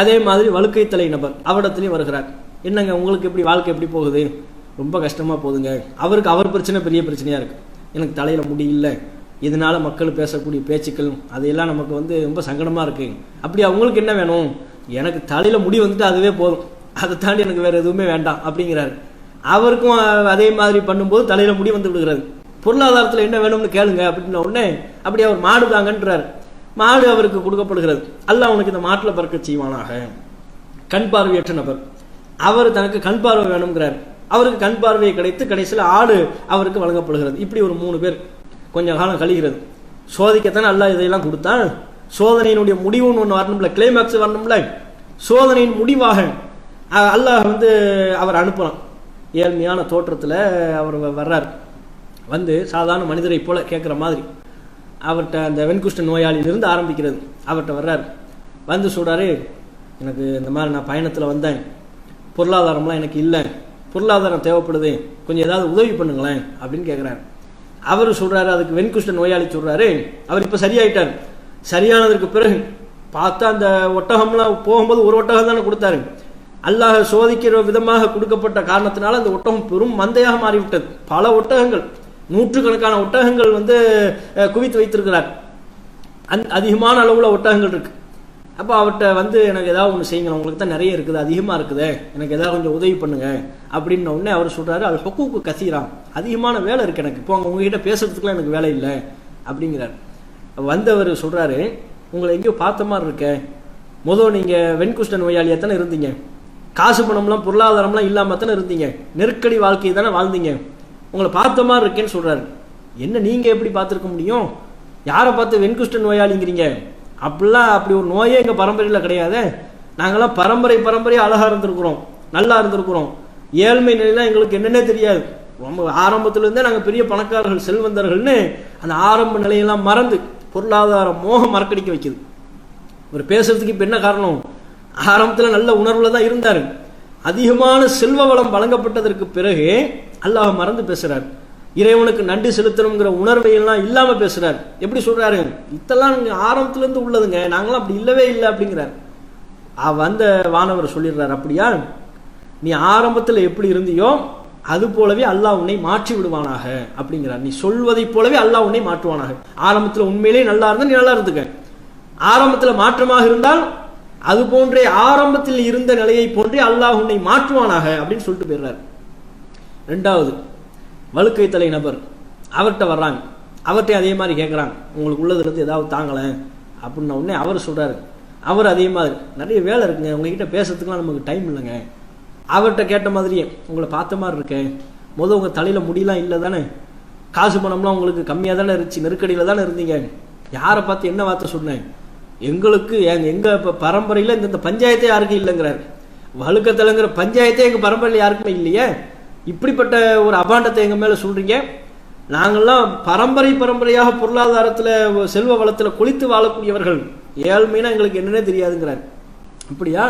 அதே மாதிரி வழுக்கை தலை நபர் அவரிடத்துலையும் வருகிறார். என்னங்க உங்களுக்கு எப்படி வாழ்க்கை எப்படி போகுது? ரொம்ப கஷ்டமாக போகுதுங்க. அவருக்கு அவர் பிரச்சனை பெரிய பிரச்சனையாக இருக்குது. எனக்கு தலையில் முடி இல்லை, இதனால மக்கள் பேசக்கூடிய பேச்சுக்கள் அதையெல்லாம் நமக்கு ரொம்ப சங்கடமாக இருக்குது. அப்படி அவங்களுக்கு என்ன வேணும்? எனக்கு தலையில் முடி வந்துட்டு அதுவே போதும், அதை தாண்டி எனக்கு வேறு எதுவுமே வேண்டாம் அப்படிங்கிறாரு. அவருக்கும் அதே மாதிரி பண்ணும்போது தலையில் முடி வந்து விடுகிறது. பொருளாதாரத்தில் என்ன வேணும்னு கேளுங்க அப்படின்ன உடனே அப்படி அவர் மாடு தாங்கன்றார். மாடு அவருக்கு கொடுக்கப்படுகிறது. அல்லாஹ் உனக்கு இந்த மாட்டில் பறக்கச் செய்வானாக. கண் பார்வையற்ற நபர், அவர் தனக்கு கண் பார்வை வேணுங்கிறார். அவருக்கு கண் பார்வையை கிடைத்து கடைசியில் ஆடு அவருக்கு வழங்கப்படுகிறது. இப்படி ஒரு 3 பேர். கொஞ்ச காலம் கழிகிறது. சோதிக்கத்தானே அல்லாஹ் இதையெல்லாம் கொடுத்தான். சோதனையினுடைய முடிவுன்னு ஒன்று வரணும்ல, கிளைமேக்ஸ் வரணும்ல. சோதனையின் முடிவாக அல்லாஹ் அவர் அனுப்புறான். ஏழ்மையான தோற்றத்தில் அவர் வர்றார். சாதாரண மனிதரை போல கேட்குற மாதிரி அவர்கிட்ட அந்த வெண்குஷ்ட நோயாளியிலிருந்து ஆரம்பிக்கிறது. அவர்கிட்ட வர்றார். சொல்கிறாரு, எனக்கு இந்த மாதிரி நான் பயணத்தில் வந்தேன், பொருளாதாரம்லாம் எனக்கு இல்லை, பொருளாதாரம் தேவைப்படுது, கொஞ்சம் ஏதாவது உதவி பண்ணுங்களேன் அப்படின்னு கேட்குறாரு. அவர் சொல்கிறாரு, அதுக்கு வெண்குஷ்ட நோயாளி சொல்கிறாரு, அவர் இப்போ சரியாயிட்டார். சரியானதற்கு பிறகு பார்த்தா அந்த ஒட்டகம்லாம் போகும்போது ஒரு ஒட்டகம் தானே கொடுத்தாரு. அல்லாஹ் சோதிக்கிற விதமாக கொடுக்கப்பட்ட காரணத்தினால அந்த ஒட்டகம் பெரும் மந்தையாக மாறிவிட்டது. பல ஒட்டகங்கள், நூற்றுக்கணக்கான ஒட்டகங்கள் குவித்து வைத்திருக்கிறார். அதிகமான அளவுல ஒட்டகங்கள் இருக்கு. அப்போ அவர்கிட்ட எனக்கு ஏதாவது ஒன்று செய்யுங்க, உங்களுக்கு தான் நிறைய இருக்குது, அதிகமாக இருக்குது, எனக்கு ஏதாவது கொஞ்சம் உதவி பண்ணுங்க அப்படின்ன உடனே அவர் சொல்றாரு, அது ஹுக்கூக்கு கசீரா, அதிகமான வேலை இருக்கு எனக்கு, இப்போ உங்ககிட்ட பேசுறதுக்குலாம் எனக்கு வேலை இல்லை அப்படிங்கிறார். வந்தவர் சொல்றாரு, உங்களை எங்கேயோ பார்த்த மாதிரி இருக்க, முதல் நீங்க வெண்குஷ்ட நோயாளியா தானே இருந்தீங்க, காசு பணம்லாம் பொருளாதாரம்லாம் இல்லாம தானே இருந்தீங்க, நெருக்கடி வாழ்க்கையை தானே வாழ்ந்தீங்க, உங்களை பார்த்த மாதிரி இருக்கேன்னு சொல்றாரு. என்ன நீங்க எப்படி பார்த்துருக்க முடியும், யாரை பார்த்து வெண்குஷ்ட நோயாளிங்கிறீங்க, அப்படி ஒரு நோயே எங்க பரம்பரையில கிடையாது, நாங்கெல்லாம் பரம்பரையா அழகா இருந்திருக்கிறோம், நல்லா இருந்திருக்கிறோம், ஏழ்மை நிலையெல்லாம் எங்களுக்கு என்னன்னே தெரியாது, ஆரம்பத்துல இருந்தே நாங்க பெரிய பணக்காரர்கள் செல்வந்தர்கள்னு அந்த ஆரம்ப நிலையெல்லாம் மறந்து பொருளாதார மோகம் மறக்கடிக்க வைக்குது. ஒரு பேசுறதுக்கு இப்ப என்ன காரணம், ஆரம்பத்துல நல்ல உணர்வுல தான் இருந்தாரு, அதிகமான செல்வ வளம் வழங்கப்பட்டதற்கு பிறகு அல்லாஹ் மறந்து பேசுறாரு, இறைவனுக்கு நன்றி செலுத்தணுங்கிற உணர்வை எல்லாம் இல்லாம பேசுறாரு. எப்படி சொல்றாரு, இதெல்லாம் ஆரம்பத்துல இருந்து உள்ளதுங்க, நாங்களாம் அப்படி இல்லவே இல்லை அப்படிங்கிறார். வந்த வானவர் சொல்லிடுறாரு, அப்படியா, நீ ஆரம்பத்துல எப்படி இருந்தியோ அது போலவே அல்லாஹ் உன்னை மாற்றி விடுவானாக அப்படிங்கிறார். நீ சொல்வதை போலவே அல்லாஹ் உன்னை மாற்றுவானாக. ஆரம்பத்துல உண்மையிலே நல்லா இருந்தா நீ நல்லா இருந்துக்க, ஆரம்பத்துல மாற்றமாக இருந்தால் அது போன்றே ஆரம்பத்தில் இருந்த நிலையை போன்றே அல்லாஹ் உன்னை மாற்றுவானாக அப்படின்னு சொல்லிட்டு போயிடுறாரு. ரெண்டாவது வழுக்கை தலை நபர், அவர்கிட்ட வர்றாங்க, அவர்கிட்ட அதே மாதிரி கேட்குறாங்க, உங்களுக்கு உள்ளதுல இருந்து ஏதாவது தாங்கலை அப்படின்ன உடனே அவர் சொல்றாரு, அவர் அதே மாதிரி நிறைய வேலை இருக்குங்க, உங்ககிட்ட பேசுறதுக்குலாம் நமக்கு டைம் இல்லைங்க. அவர்கிட்ட கேட்ட மாதிரியே, உங்களை பார்த்த மாதிரி இருக்கேன், முதல் உங்க தலையில முடியெல்லாம் இல்லை தானே, காசு பணம்லாம் உங்களுக்கு கம்மியாக தானே இருந்துச்சு, நெருக்கடியில தானே இருந்தீங்க, யாரை பார்த்து என்ன வார்த்தை சொன்னேன், எங்களுக்கு எங்க பரம்பரையில இந்த பஞ்சாயத்தே யாருக்கும் இல்லைங்கிறாரு. வழுக்கத்தலைங்கிற பஞ்சாயத்தே எங்க பரம்பரையில் யாருக்குமே இல்லையே, இப்படிப்பட்ட ஒரு அபாண்டத்தை எங்க மேல சொல்றீங்க, நாங்கள்லாம் பரம்பரையாக பொருளாதாரத்துல செல்வ வளத்துல கொளித்து வாழக்கூடியவர்கள், ஏழ்மைனா எங்களுக்கு என்னன்னே தெரியாதுங்கிறார். அப்படியா,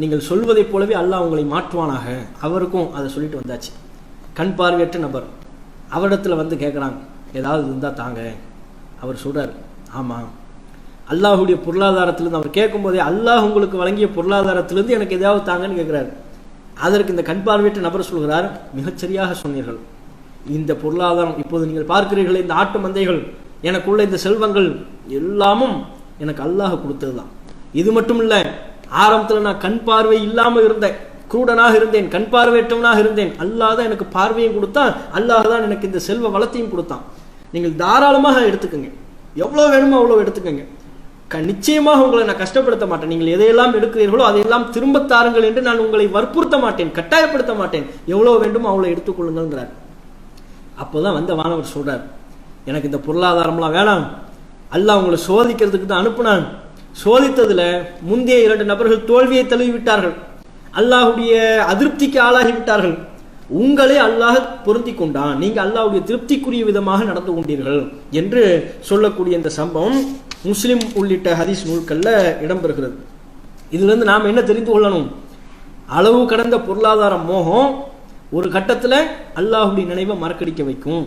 நீங்கள் சொல்வதை போலவே அல்லாஹ் உங்களை மாற்றுவானாக. அவருக்கும் அதை சொல்லிட்டு வந்தாச்சு. கண் பார்வையற்ற நபர், அவரிடத்துல கேட்குறாங்க, ஏதாவது இருந்தா தாங்க. அவர் சொல்றாரு, ஆமா, அல்லாஹுடைய பொருளாதாரத்திலிருந்து, அவர் கேட்கும் போதே அல்லாஹ் உங்களுக்கு வழங்கிய பொருளாதாரத்திலிருந்து எனக்கு எதாவது தாங்கன்னு கேட்கிறாரு. அதற்கு இந்த கண் பார்வையற்ற நபர் சொல்கிறார், மிகச்சரியாக சொன்னீர்கள், இந்த பொருளாதாரம் இப்போது நீங்கள் பார்க்கிறீர்கள், இந்த ஆட்டு மந்தைகள், எனக்குள்ள இந்த செல்வங்கள் எல்லாமும் எனக்கு அல்லாஹ் கொடுத்ததுதான். இது மட்டும் இல்ல, ஆரம்பத்தில் நான் கண் பார்வை இல்லாம இருந்தேன், குருடனாக இருந்தேன், கண் பார்வையற்றவனாக இருந்தேன், அல்லாஹ் தான் எனக்கு பார்வையும் கொடுத்தான், அல்லாஹ் தான் எனக்கு இந்த செல்வ வளத்தையும் கொடுத்தான். நீங்கள் தாராளமாக எடுத்துக்கங்க, எவ்வளவு வேணுமோ அவ்வளவு எடுத்துக்கங்க, நிச்சயமாக உங்களை நான் கஷ்டப்படுத்த மாட்டேன், நீங்கள் எதையெல்லாம் எடுக்கிறீர்களோ அதையெல்லாம் திரும்ப தாருங்கள் என்று நான் உங்களை வற்புறுத்த மாட்டேன், கட்டாயப்படுத்த மாட்டேன், எவ்வளவு வேண்டுமோ அவ்வளவு எடுத்துக்கொள்ளுங்கிறார். அப்போதான் வந்த வானவர் சொல்றார், எனக்கு இந்த பொருளாதாரம்லாம் வேணாம், அல்லாஹ் உங்களை சோதிக்கிறதுக்கு தான் அனுப்புனான், சோதித்ததுல முந்தைய 2 நபர்கள் தோல்வியை தழுவி விட்டார்கள், அல்லாஹுடைய அதிருப்திக்கு ஆளாகி விட்டார்கள், உங்களே அல்லாஹ் பொருந்தி கொண்டான், நீங்க அல்லாஹ்வுடைய திருப்திக்குரிய விதமாக நடந்து கொண்டீர்கள் என்று சொல்லக்கூடிய இந்த சம்பவம் முஸ்லிம் உள்ளிட்ட ஹதீஸ் நூல்கள்ல இடம்பெறுகிறது. இதுல இருந்து நாம் என்ன தெரிந்து கொள்ளணும், அளவு கடந்த பொருளாதார மோகம் ஒரு கட்டத்துல அல்லாஹ்வுடைய நினைவை மறக்கடிக்க வைக்கும்,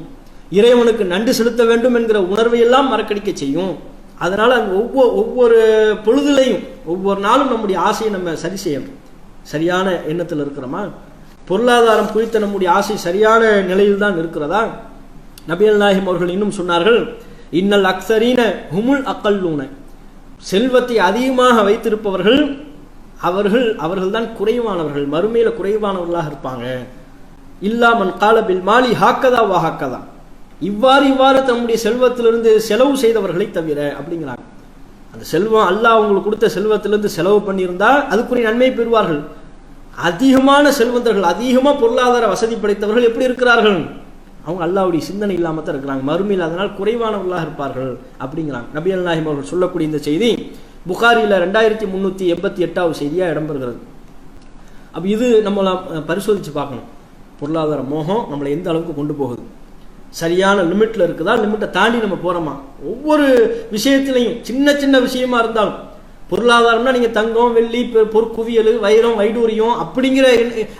இறைவனுக்கு நன்றி செலுத்த வேண்டும் என்கிற உணர்வை எல்லாம் மறக்கடிக்க செய்யும். அதனால ஒவ்வொரு பொழுதுலையும் ஒவ்வொரு நாளும் நம்முடைய ஆசையை நம்ம சரி செய்யணும். சரியான எண்ணத்தில் இருக்கிறோமா, பொருளாதாரம் குறித்த நம்முடைய ஆசை சரியான நிலையில் தான் இருக்கிறதா? நபிகள் நாயகம் அவர்கள் இன்னும் சொன்னார்கள், இன்னல் அக்ஸரீன ஹுமுல் அக்கல்லூன, செல்வத்தை அதிகமாக வைத்திருப்பவர்கள் அவர்கள் தான் குறைவானவர்கள், மறுமையில குறைவானவர்களாக இருப்பாங்க. இல்லாமன் காலபில் மாலி ஹாக்கதா வா ஹாக்கதா, இவ்வாறு தம்முடைய செல்வத்திலிருந்து செலவு செய்தவர்களை தவிர அப்படிங்கிறாங்க. அந்த செல்வம் அல்லாஹ் உங்களுக்கு கொடுத்த செல்வத்திலிருந்து செலவு பண்ணியிருந்தா அதுக்குரிய நன்மை பெறுவார்கள். அதிகமான செல்வந்தர்கள், அதிகமா பொருளாதார வசதி படைத்தவர்கள் எப்படி இருக்கிறார்கள், அவங்க அல்லாஹ்வுடைய சிந்தனை இல்லாமல் தான் இருக்கிறாங்க, மறுமையில் அதனால் குறைவானவர்களாக இருப்பார்கள் அப்படிங்கிறாங்க. நபிகள் நாயகம் அவர்கள் சொல்லக்கூடிய இந்த செய்தி புகாரியில் 2388வது செய்தியாக இடம்பெறுகிறது. அப்போ இது நம்மளை பரிசோதித்து பார்க்கணும், பொருளாதார மோகம் நம்மளை எந்த அளவுக்கு கொண்டு போகுது, சரியான லிமிட்டில் இருக்குதா, லிமிட்டை தாண்டி நம்ம போகிறோமா. ஒவ்வொரு விஷயத்திலையும் சின்ன சின்ன விஷயமா இருந்தாலும், பொருளாதாரம்னா நீங்கள் தங்கம் வெள்ளி பொற்குவியல் வைரம் வைடூரியம் அப்படிங்கிற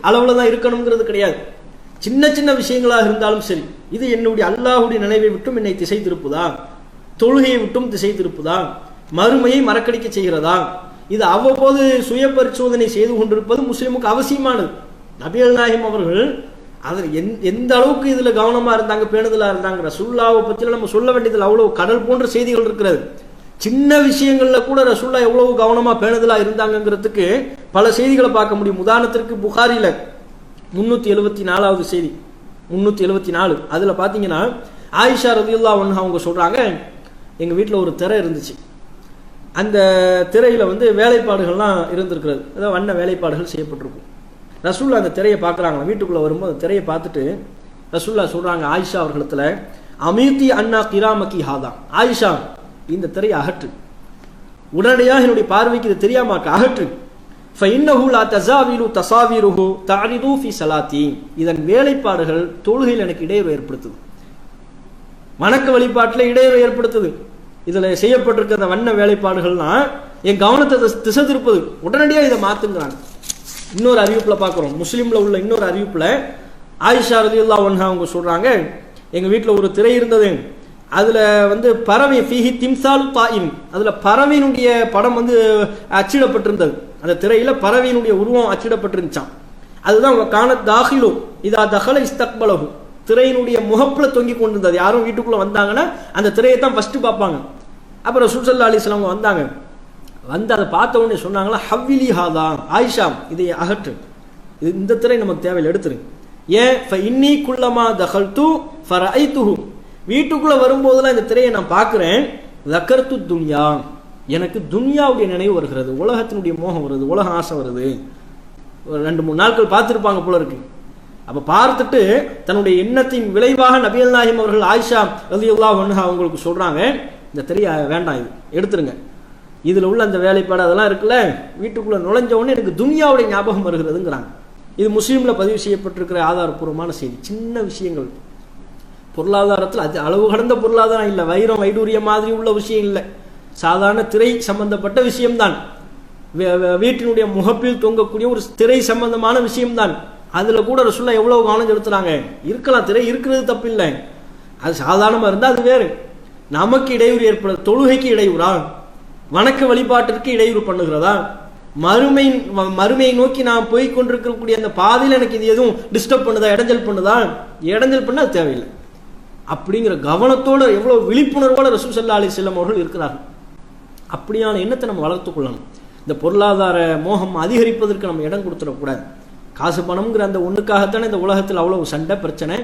அளவில் தான் இருக்கணுங்கிறது கிடையாது. சின்ன சின்ன விஷயங்களாக இருந்தாலும் சரி, இது என்னுடைய அல்லாஹ்வுடைய நினைவை விட்டும் என்னை திசை திருப்புதா, தொழுகையை விட்டும் திசை திருப்புதா, மறுமையை மறக்கடிக்க செய்கிறதா, இது அவ்வப்போது சுய பரிசோதனை செய்து கொண்டிருப்பது முஸ்லிமுக்கு அவசியமானது. நபிகள் நாயகம் அவர்கள் அதில் எந்த அளவுக்கு இதில் கவனமாக இருந்தாங்க, பேணுதலாக இருந்தாங்க. ரசூலுல்லாவை பற்றியில் நம்ம சொல்ல வேண்டியதில் அவ்வளோ கடல் போன்ற செய்திகள் இருக்கிறது. சின்ன விஷயங்களில் கூட ரசூலுல்லா எவ்வளவு கவனமாக பேணுதலாக இருந்தாங்கிறதுக்கு பல செய்திகளை பார்க்க முடியும். உதாரணத்திற்கு புகாரியில் 374வது செய்தி 374 அதில் பார்த்தீங்கன்னா ஆயிஷா ரலியல்லாஹு அன்ஹா அவங்க சொல்கிறாங்க, எங்கள் வீட்டில் ஒரு திரை இருந்துச்சு, அந்த திரையில் வந்து வேலைப்பாடுகள்லாம் இருந்திருக்கிறது, அதாவது வண்ண வேலைப்பாடுகள் செய்யப்பட்டிருக்கும். ரசூல்லா அந்த திரையை பார்க்குறாங்களா, வீட்டுக்குள்ளே வரும்போது அந்த திரையை பார்த்துட்டு ரசூல்லா சொல்கிறாங்க ஆயிஷா அவர்களிடத்தில், அமீத்தி அண்ணா கிராமக்கி ஹாதா, ஆயிஷா இந்த திரையை அகற்று, உடனடியாக என்னுடைய பார்வைக்கு இது தெரியாமாக்க அகற்று. ஃபஇன்னஹு லா தஸாவிலு தஸாவிருஹு தஅரிது ஃபி ஸலாத்தி, இதன் வேலைப்பாடுகள் தொழுகையில் எனக்கு இடையூறு ஏற்படுத்துது, வணக்க வழிபாட்டில் இடையூறு ஏற்படுத்துது. இதில் செய்யப்பட்டிருக்கிற அந்த வண்ண வேலைப்பாடுகள்லாம் என் கவனத்தை திசை திருப்பது, உடனடியாக இதை மாற்றுங்கிறாங்க. இன்னொரு அறிவிப்பில் பார்க்குறோம், முஸ்லீமில் உள்ள இன்னொரு அறிவிப்பில் ஆயிஷா ரலியல்லாஹு அன்ஹா அவங்க சொல்கிறாங்க, எங்கள் வீட்டில் ஒரு திரை இருந்தது, அதில் வந்து பறவை ஃபீஹி திம்சாலு தாயின், அதில் பறவையினுடைய படம் வந்து அச்சிடப்பட்டிருந்தது, அந்த திரையில் பறவையினுடைய உருவம் அச்சிடப்பட்டிருந்துச்சான். அதுதான் காணத் தாஹிலு இதா தஹல இஸ்தக்பலஹு, திரையினுடைய முகப்பில் தொங்கி கொண்டிருந்தது. யாரும் வீட்டுக்குள்ளே வந்தாங்கன்னா அந்த திரையை தான் ஃபஸ்ட்டு பார்ப்பாங்க. அப்புறம் ரசூல் ஸல்லல்லாஹு அலைஹி வஸல்லம் வந்தாங்க, வந்து அதை பார்த்த உடனே சொன்னாங்களா, ஹவ்விலி ஹாதா, ஆயிஷா இதை அகற்று, இது இந்த திரை நமக்கு தேவையில்லை, எடுத்துரு. ஏன் இன்னி குல்லமா தஹல்து ஃபரஐதுஹு, வீட்டுக்குள்ளே வரும்போதெல்லாம் இந்த திரையை நான் பார்க்குறேன், தக்கர்த்து துன்யா, எனக்கு துன்யாவுடைய நினைவு வருகிறது, உலகத்தினுடைய மோகம் வருது, உலக ஆசை வருது. ஒரு 2-3 நாட்கள் பார்த்துருப்பாங்க போல இருக்கு. அப்போ பார்த்துட்டு தன்னுடைய எண்ணத்தின் விளைவாக நபிகள் நாயகம் அவர்கள் ஆயிஷா ரலியல்லாஹு அன்ஹா அவங்களுக்கு சொல்கிறாங்க, இந்த திரையை வேண்டாம், இது எடுத்துருங்க, இதில் உள்ள அந்த வேலைப்பாடு அதெல்லாம் இருக்குல்ல, வீட்டுக்குள்ளே நுழைஞ்ச உடனே எனக்கு துன்யாவுடைய ஞாபகம் வருகிறதுங்கிறாங்க. இது முஸ்லீமில் பதிவு செய்யப்பட்டிருக்கிற ஆதாரப்பூர்வமான செய்தி. சின்ன விஷயங்கள், பொருளாதாரத்தில் அது அளவு கடந்த பொருளாதாரம் இல்லை, வைரம் வைடூரியம் மாதிரி உள்ள விஷயம் இல்லை, சாதாரண திரை சம்பந்தப்பட்ட விஷயம்தான், வீட்டினுடைய முகப்பில் தொங்கக்கூடிய ஒரு திரை சம்பந்தமான விஷயம்தான். அதில் கூட ரசூலுல்லாஹ் எவ்வளோ கவனம் செலுத்துறாங்க. இருக்கலாம், திரை இருக்கிறது தப்பில்லை, அது சாதாரணமாக இருந்தால் அது வேறு. நமக்கு இடையூறு ஏற்படுது, தொழுகைக்கு இடையூறா, வணக்க வழிபாட்டிற்கு இடையூறு பண்ணுகிறதா, மறுமையை நோக்கி நான் போய் கொண்டிருக்கக்கூடிய அந்த பாதையில் எனக்கு இது எதுவும் டிஸ்டர்ப் பண்ணுதா, இடைஞ்சல் பண்ணுதா, இடைஞ்சல் பண்ண அது தேவையில்லை அப்படிங்கிற கவனத்தோடு எவ்வளோ விழிப்புணர்வோடு ரசூல் ஸல்லல்லாஹு அலைஹி வஸல்லம் அவர்கள் இருக்கிறார்கள். அப்படியான எண்ணத்தை நம்ம வளர்த்துக்கொள்ளணும். இந்த பொருளாதார மோகம் அதிகரிப்பதற்கு நம்ம இடம் கொடுத்துடக்கூடாது. காசு பணம்ங்கிற அந்த ஒன்றுக்காகத்தானே இந்த உலகத்தில் அவ்வளவு சண்டை பிரச்சனை,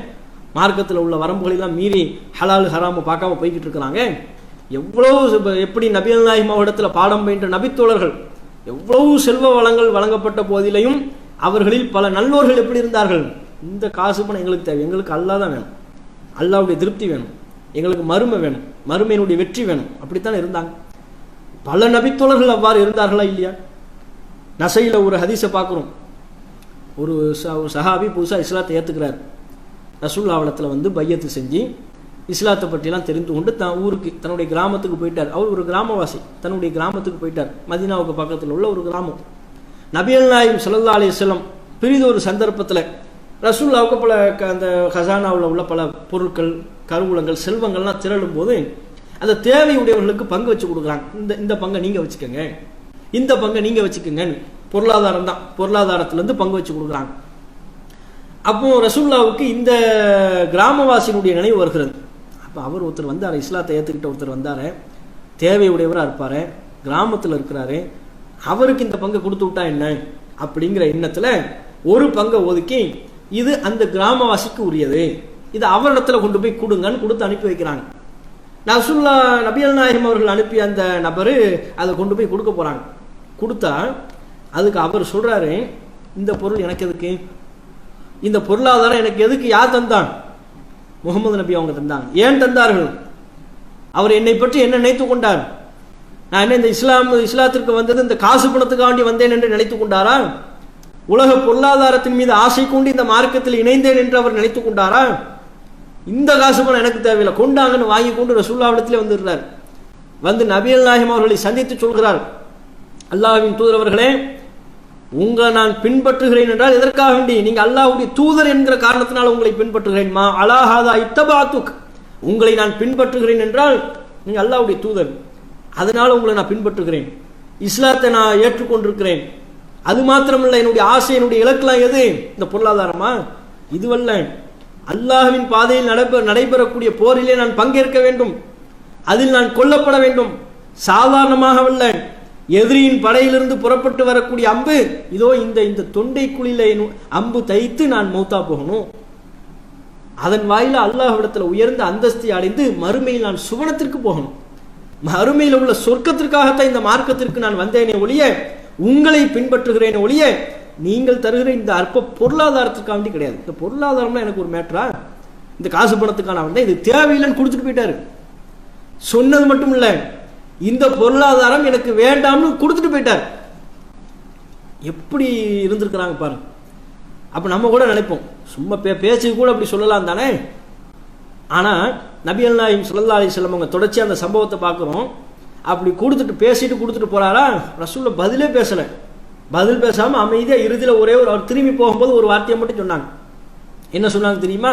மார்க்கத்தில் உள்ள வரம்புகளெல்லாம் மீறி ஹலால் ஹராமு பார்க்காம போய்கிட்டு இருக்கிறாங்க. எவ்வளவு எப்படி நபிகள் நாயகம் அவரிடத்தில் பாடம் பயின்ற நபித்தோழர்கள், எவ்வளவு செல்வ வளங்கள் வழங்கப்பட்ட போதிலையும் அவர்களில் பல நல்லோர்கள் எப்படி இருந்தார்கள், இந்த காசு பணம் எங்களுக்கு தேவை, எங்களுக்கு அல்லாஹ் தான் வேணும், அல்லாஹ்வுடைய திருப்தி வேணும், எங்களுக்கு மறுமை வேணும், மறுமையினுடைய வெற்றி வேணும், அப்படித்தான் இருந்தாங்க. பல நபித்தோழர்கள் அவ்வாறு இருந்தார்களா இல்லையா? நசையில் ஒரு ஹதீஸை பார்க்குறோம், ஒரு சஹாபி புதுசாக இஸ்லாத்தை ஏற்றுக்கிறார், ரசூலுல்லாஹ்விடத்தில் வந்து பையத்து செஞ்சு இஸ்லாத்தை பற்றிலாம் தெரிந்து கொண்டு ஊருக்கு தன்னுடைய கிராமத்துக்கு போயிட்டார். அவர் ஒரு கிராமவாசி, தன்னுடைய கிராமத்துக்கு போயிட்டார், மதீனாவுக்கு பக்கத்தில் உள்ள ஒரு கிராமம். நபிகள் நாயகம் ஸல்லல்லாஹு அலைஹி வஸல்லம் பிரித ஒரு சந்தர்ப்பத்தில் ரசூலுல்லாஹ்வுக்கு பல அந்த ஹசானாவில் உள்ள பல பொருட்கள் கருவூலங்கள் செல்வங்கள்லாம் திரளும் போது அந்த தேவையுடையவர்களுக்கு பங்கு வச்சு கொடுக்குறாங்க. இந்த பங்கை நீங்கள் வச்சுக்கோங்க, இந்த பங்கை நீங்கள் வச்சுக்கோங்க, பொருளாதாரம் தான், பொருளாதாரத்திலேருந்து பங்கு வச்சு கொடுக்குறாங்க. அப்போ ரசூலுல்லாஹ்வுக்கு இந்த கிராமவாசியினுடைய நினைவு வருகிறது. அப்போ அவர் ஒருத்தர் வந்தார், இஸ்லாத்தை ஏற்றுக்கிட்ட ஒருத்தர் வந்தார், தேவையுடையவராக இருப்பார், கிராமத்தில் இருக்கிறாரு, அவருக்கு இந்த பங்கை கொடுத்து விட்டா என்ன அப்படிங்கிற எண்ணத்தில் ஒரு பங்கை ஒதுக்கி இது அந்த கிராமவாசிக்கு உரியது, இது அவரிடத்துல கொண்டு போய் கொடுங்கன்னு கொடுத்து அனுப்பி வைக்கிறாங்க. நபிகள் நாயகம் அவர்கள் அனுப்பிய அந்த நபரு அதை கொண்டு போய் கொடுக்க போறாங்க. கொடுத்தா அதுக்கு அவர் சொல்றாரு, இந்த பொருள் எனக்கு எதுக்கு, இந்த பொருளாதாரம் எனக்கு எதுக்கு, யார் தந்தான், முகமது நபி அவங்க தந்தாங்க. ஏன் தந்தார்கள்? அவர் என்னை பற்றி என்ன நினைத்து கொண்டார்? நான் என்ன இந்த இஸ்லாத்திற்கு வந்தது இந்த காசு பணத்துக்காண்டி வந்தேன் என்று நினைத்து கொண்டாரா? உலக பொருளாதாரத்தின் மீது ஆசை கொண்டு இந்த மார்க்கத்தில் இணைந்தேன் என்று அவர் நினைத்து கொண்டாரா? இந்த காசு பணம் எனக்கு தேவையில்லை, கொண்டாங்கன்னு வாங்கி கொண்டு ரசூலுல்லாஹ்விடத்திலே வந்துடுறார். வந்து நபிகள் நாயகம் அவர்களை சந்தித்து சொல்கிறார், அல்லாஹ்வின் தூதர் அவர்களே, உங்களை நான் பின்பற்றுகிறேன் என்றால் எதற்காக வேண்டி? நீங்க அல்லாஹ்வுடைய தூதர் என்கிற காரணத்தினால் உங்களை பின்பற்றுகிறேன். மா அலாஹாதா இத்தபாத்துக், உங்களை நான் பின்பற்றுகிறேன் என்றால் நீங்க அல்லாஹ்வுடைய தூதர், அதனால உங்களை நான் பின்பற்றுகிறேன், இஸ்லாத்தை நான் ஏற்றுக்கொண்டிருக்கிறேன். அது மாத்திரமல்ல, என்னுடைய ஆசை, என்னுடைய இலக்கெல்லாம் எது? இந்த பொருளாதாரமா? இதுவல்ல, அல்லாஹ்வின் பாதையில் நடைபெறக்கூடிய போரிலே நான் பங்கேற்க வேண்டும், அதில் நான் கொல்லப்பட வேண்டும். சாதாரணமாகவல்ல, எதிரியின் படையிலிருந்து புறப்பட்டு வரக்கூடிய அம்பு இதோ இந்த தொண்டை குழியில அம்பு தைத்து நான் மௌத்தா போகணும். அதன் வாயில அல்லாஹ்விடத்துல உயர்ந்த அந்தஸ்தை அடைந்து மறுமையில் நான் சுவனத்திற்கு போகணும். மறுமையில் உள்ள சொர்க்கத்திற்காகத்தான் இந்த மார்க்கத்திற்கு நான் வந்தேனே ஒழிய, உங்களை பின்பற்றுகிறேனே ஒழிய, நீங்கள் தருகிற இந்த அற்ப பொருளாதாரத்துக்காண்டி கிடையாது. இந்த பொருளாதாரம்னா எனக்கு ஒரு மேட்டரா? இந்த காசு பணத்துக்கான வந்தேன், இது தேவையில்லைன்னு கொடுத்துட்டு போயிட்டாரு. சொன்னது மட்டும் இல்ல, இந்த பொருளாதாரம் எனக்கு வேண்டாம்னு கொடுத்துட்டு போயிட்டார். எப்படி இருந்திருக்கிறாங்க பாருங்க. அப்ப நம்ம கூட நினைப்போம், சும்மா பேச்சு கூட அப்படி சொல்லலாம் தானே. ஆனா நபிகள் நாயகம் ஸல்லல்லாஹு அலைஹி வஸல்லம் அவங்க தொடர்ச்சி அந்த சம்பவத்தை பார்க்கிறோம். அப்படி பேசிட்டு கொடுத்துட்டு போறாரா, ரசூலுல்லாஹ் பதிலே பேசல. பதில் பேசாம அமைதியா இறுதியில ஒரே அவர் திரும்பி போகும்போது ஒரு வார்த்தையை மட்டும் சொன்னாங்க. என்ன சொன்னாங்க தெரியுமா?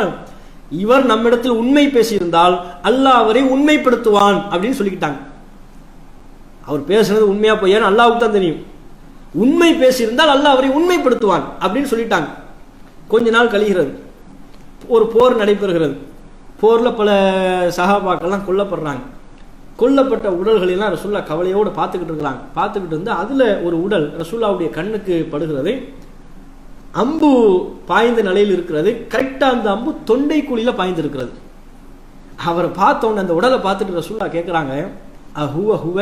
இவர் நம்மிடத்தில் உண்மை பேசியிருந்தால் அல்லாஹ் அவரை உண்மைப்படுத்துவான் அப்படின்னு சொல்லிக்கிட்டாங்க. அவர் பேசுனது உண்மையா போய் அல்லாஹ்வுக்கு தான் தெரியும். உண்மை பேசியிருந்தால் அல்லாஹ் அவரை உண்மைப்படுத்துவான் அப்படின்னு சொல்லிட்டாங்க. கொஞ்ச நாள் கழிகிறது, ஒரு போர் நடைபெறுகிறது. போர்ல பல சஹாபாக்கள்லாம் கொல்லப்படுறாங்க. கொல்லப்பட்ட உடல்களை எல்லாம் ரசூலுல்லாஹ் கவலையோடு பார்த்துக்கிட்டு இருக்கிறாங்க. பார்த்துக்கிட்டு இருந்து அதுல ஒரு உடல் ரசூலுல்லாஹ்வுடைய கண்ணுக்கு படுகிறது. அம்பு பாய்ந்த நிலையில் இருக்கிறது. கரெக்டா அந்த அம்பு தொண்டை குழியில பாய்ந்து இருக்கிறது. அவரை பார்த்தோன்னு, அந்த உடலை பார்த்துட்டு ரசூலுல்லாஹ் கேட்கிறாங்க, அஹுவ,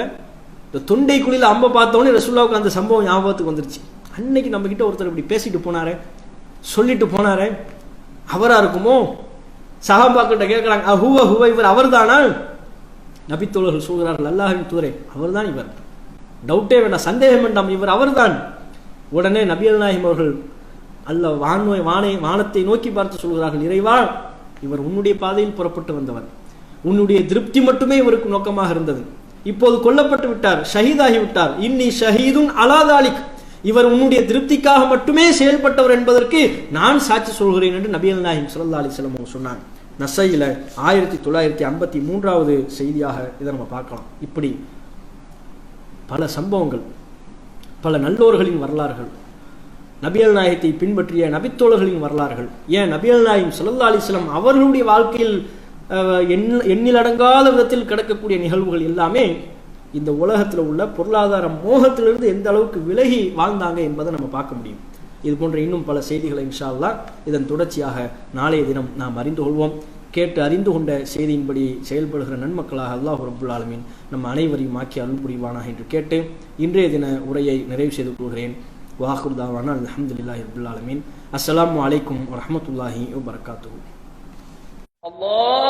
இந்த தொண்டை குழியில அம்பை பார்த்தோன்னே ரசூலுல்லாஹ்வுக்கு அந்த சம்பவம் ஞாபகத்துக்கு வந்துருச்சு. அன்னைக்கு நம்ம கிட்ட ஒருத்தர் இப்படி பேசிட்டு போனாரே, சொல்லிட்டு போனாரே, அவரா இருக்குமோ? சஹாபாக்கிட்ட கேட்கிறாங்க, அஹுவ, இவர் அவர் தானா? நபித்தோழர்கள் சொல்கிறார்கள், அல்லாஹ்வின் தூதரே, அவர் தான் இவர், டவுட்டே வேண்டாம், சந்தேகம் வேண்டாம், இவர் அவர்தான். உடனே நபிகள் நாயகம் அவர்கள் வானத்தை நோக்கி பார்த்து சொல்கிறார்கள், இறைவா, இவர் உன்னுடைய பாதையில் புறப்பட்டு வந்தவர், உன்னுடைய திருப்தி மட்டுமே இவருக்கு நோக்கமாக இருந்தது. இப்போது கொல்லப்பட்டு விட்டார், ஷஹீதாகி விட்டார். இன்னி ஷஹீதுன் அலா தாலிக், இவர் உன்னுடைய திருப்திக்காக மட்டுமே செயல்பட்டவர் என்பதற்கு நான் சாட்சி சொல்கிறேன் என்று நபிகள் நாயகம் ஸல்லல்லாஹு அலைஹி வஸல்லம் சொன்னாங்க. நசையில 1953வது செய்தியாக இதை நம்ம பார்க்கலாம். இப்படி பல சம்பவங்கள், பல நல்லோர்களின் வரலாறுகள், நபிகள் நாயகத்தை பின்பற்றிய நபித்தோழர்களின் வரலாறுகள், ஏன் நபிகள் நாயகம் ஸல்லல்லாஹு அலைஹி வஸல்லம் அவர்களுடைய வாழ்க்கையில் எண்ணிலடங்காத விதத்தில் கிடக்கக்கூடிய நிகழ்வுகள் எல்லாமே இந்த உலகத்தில் உள்ள பொருளாதார மோகத்திலிருந்து எந்த அளவுக்கு விலகி வாழ்ந்தாங்க என்பதை நம்ம பார்க்க முடியும். இது போன்ற இன்னும் பல செய்திகளை இன்ஷா அல்லாஹ் இதன் தொடர்ச்சியாக நாளைய தினம் நாம் அறிந்து கொள்வோம். கேட்டு அறிந்து கொண்ட செய்தியின்படி செயல்படுகிற நன்மக்களாக அல்லாஹ் ரப்புல் ஆலமீன் நம் அனைவரையும் ஆக்கி அருள் புரிவானாக என்று கேட்டு இன்றைய தின உரையை நிறைவு செய்து கொள்கிறேன். வாஹிர் தாவானா அல்ஹம்துலில்லாஹி ரப்பில் ஆலமீன். அஸ்ஸலாமு அலைக்கும் வரஹ்மத்துல்லாஹி வபரகாத்துஹு. அல்லாஹ்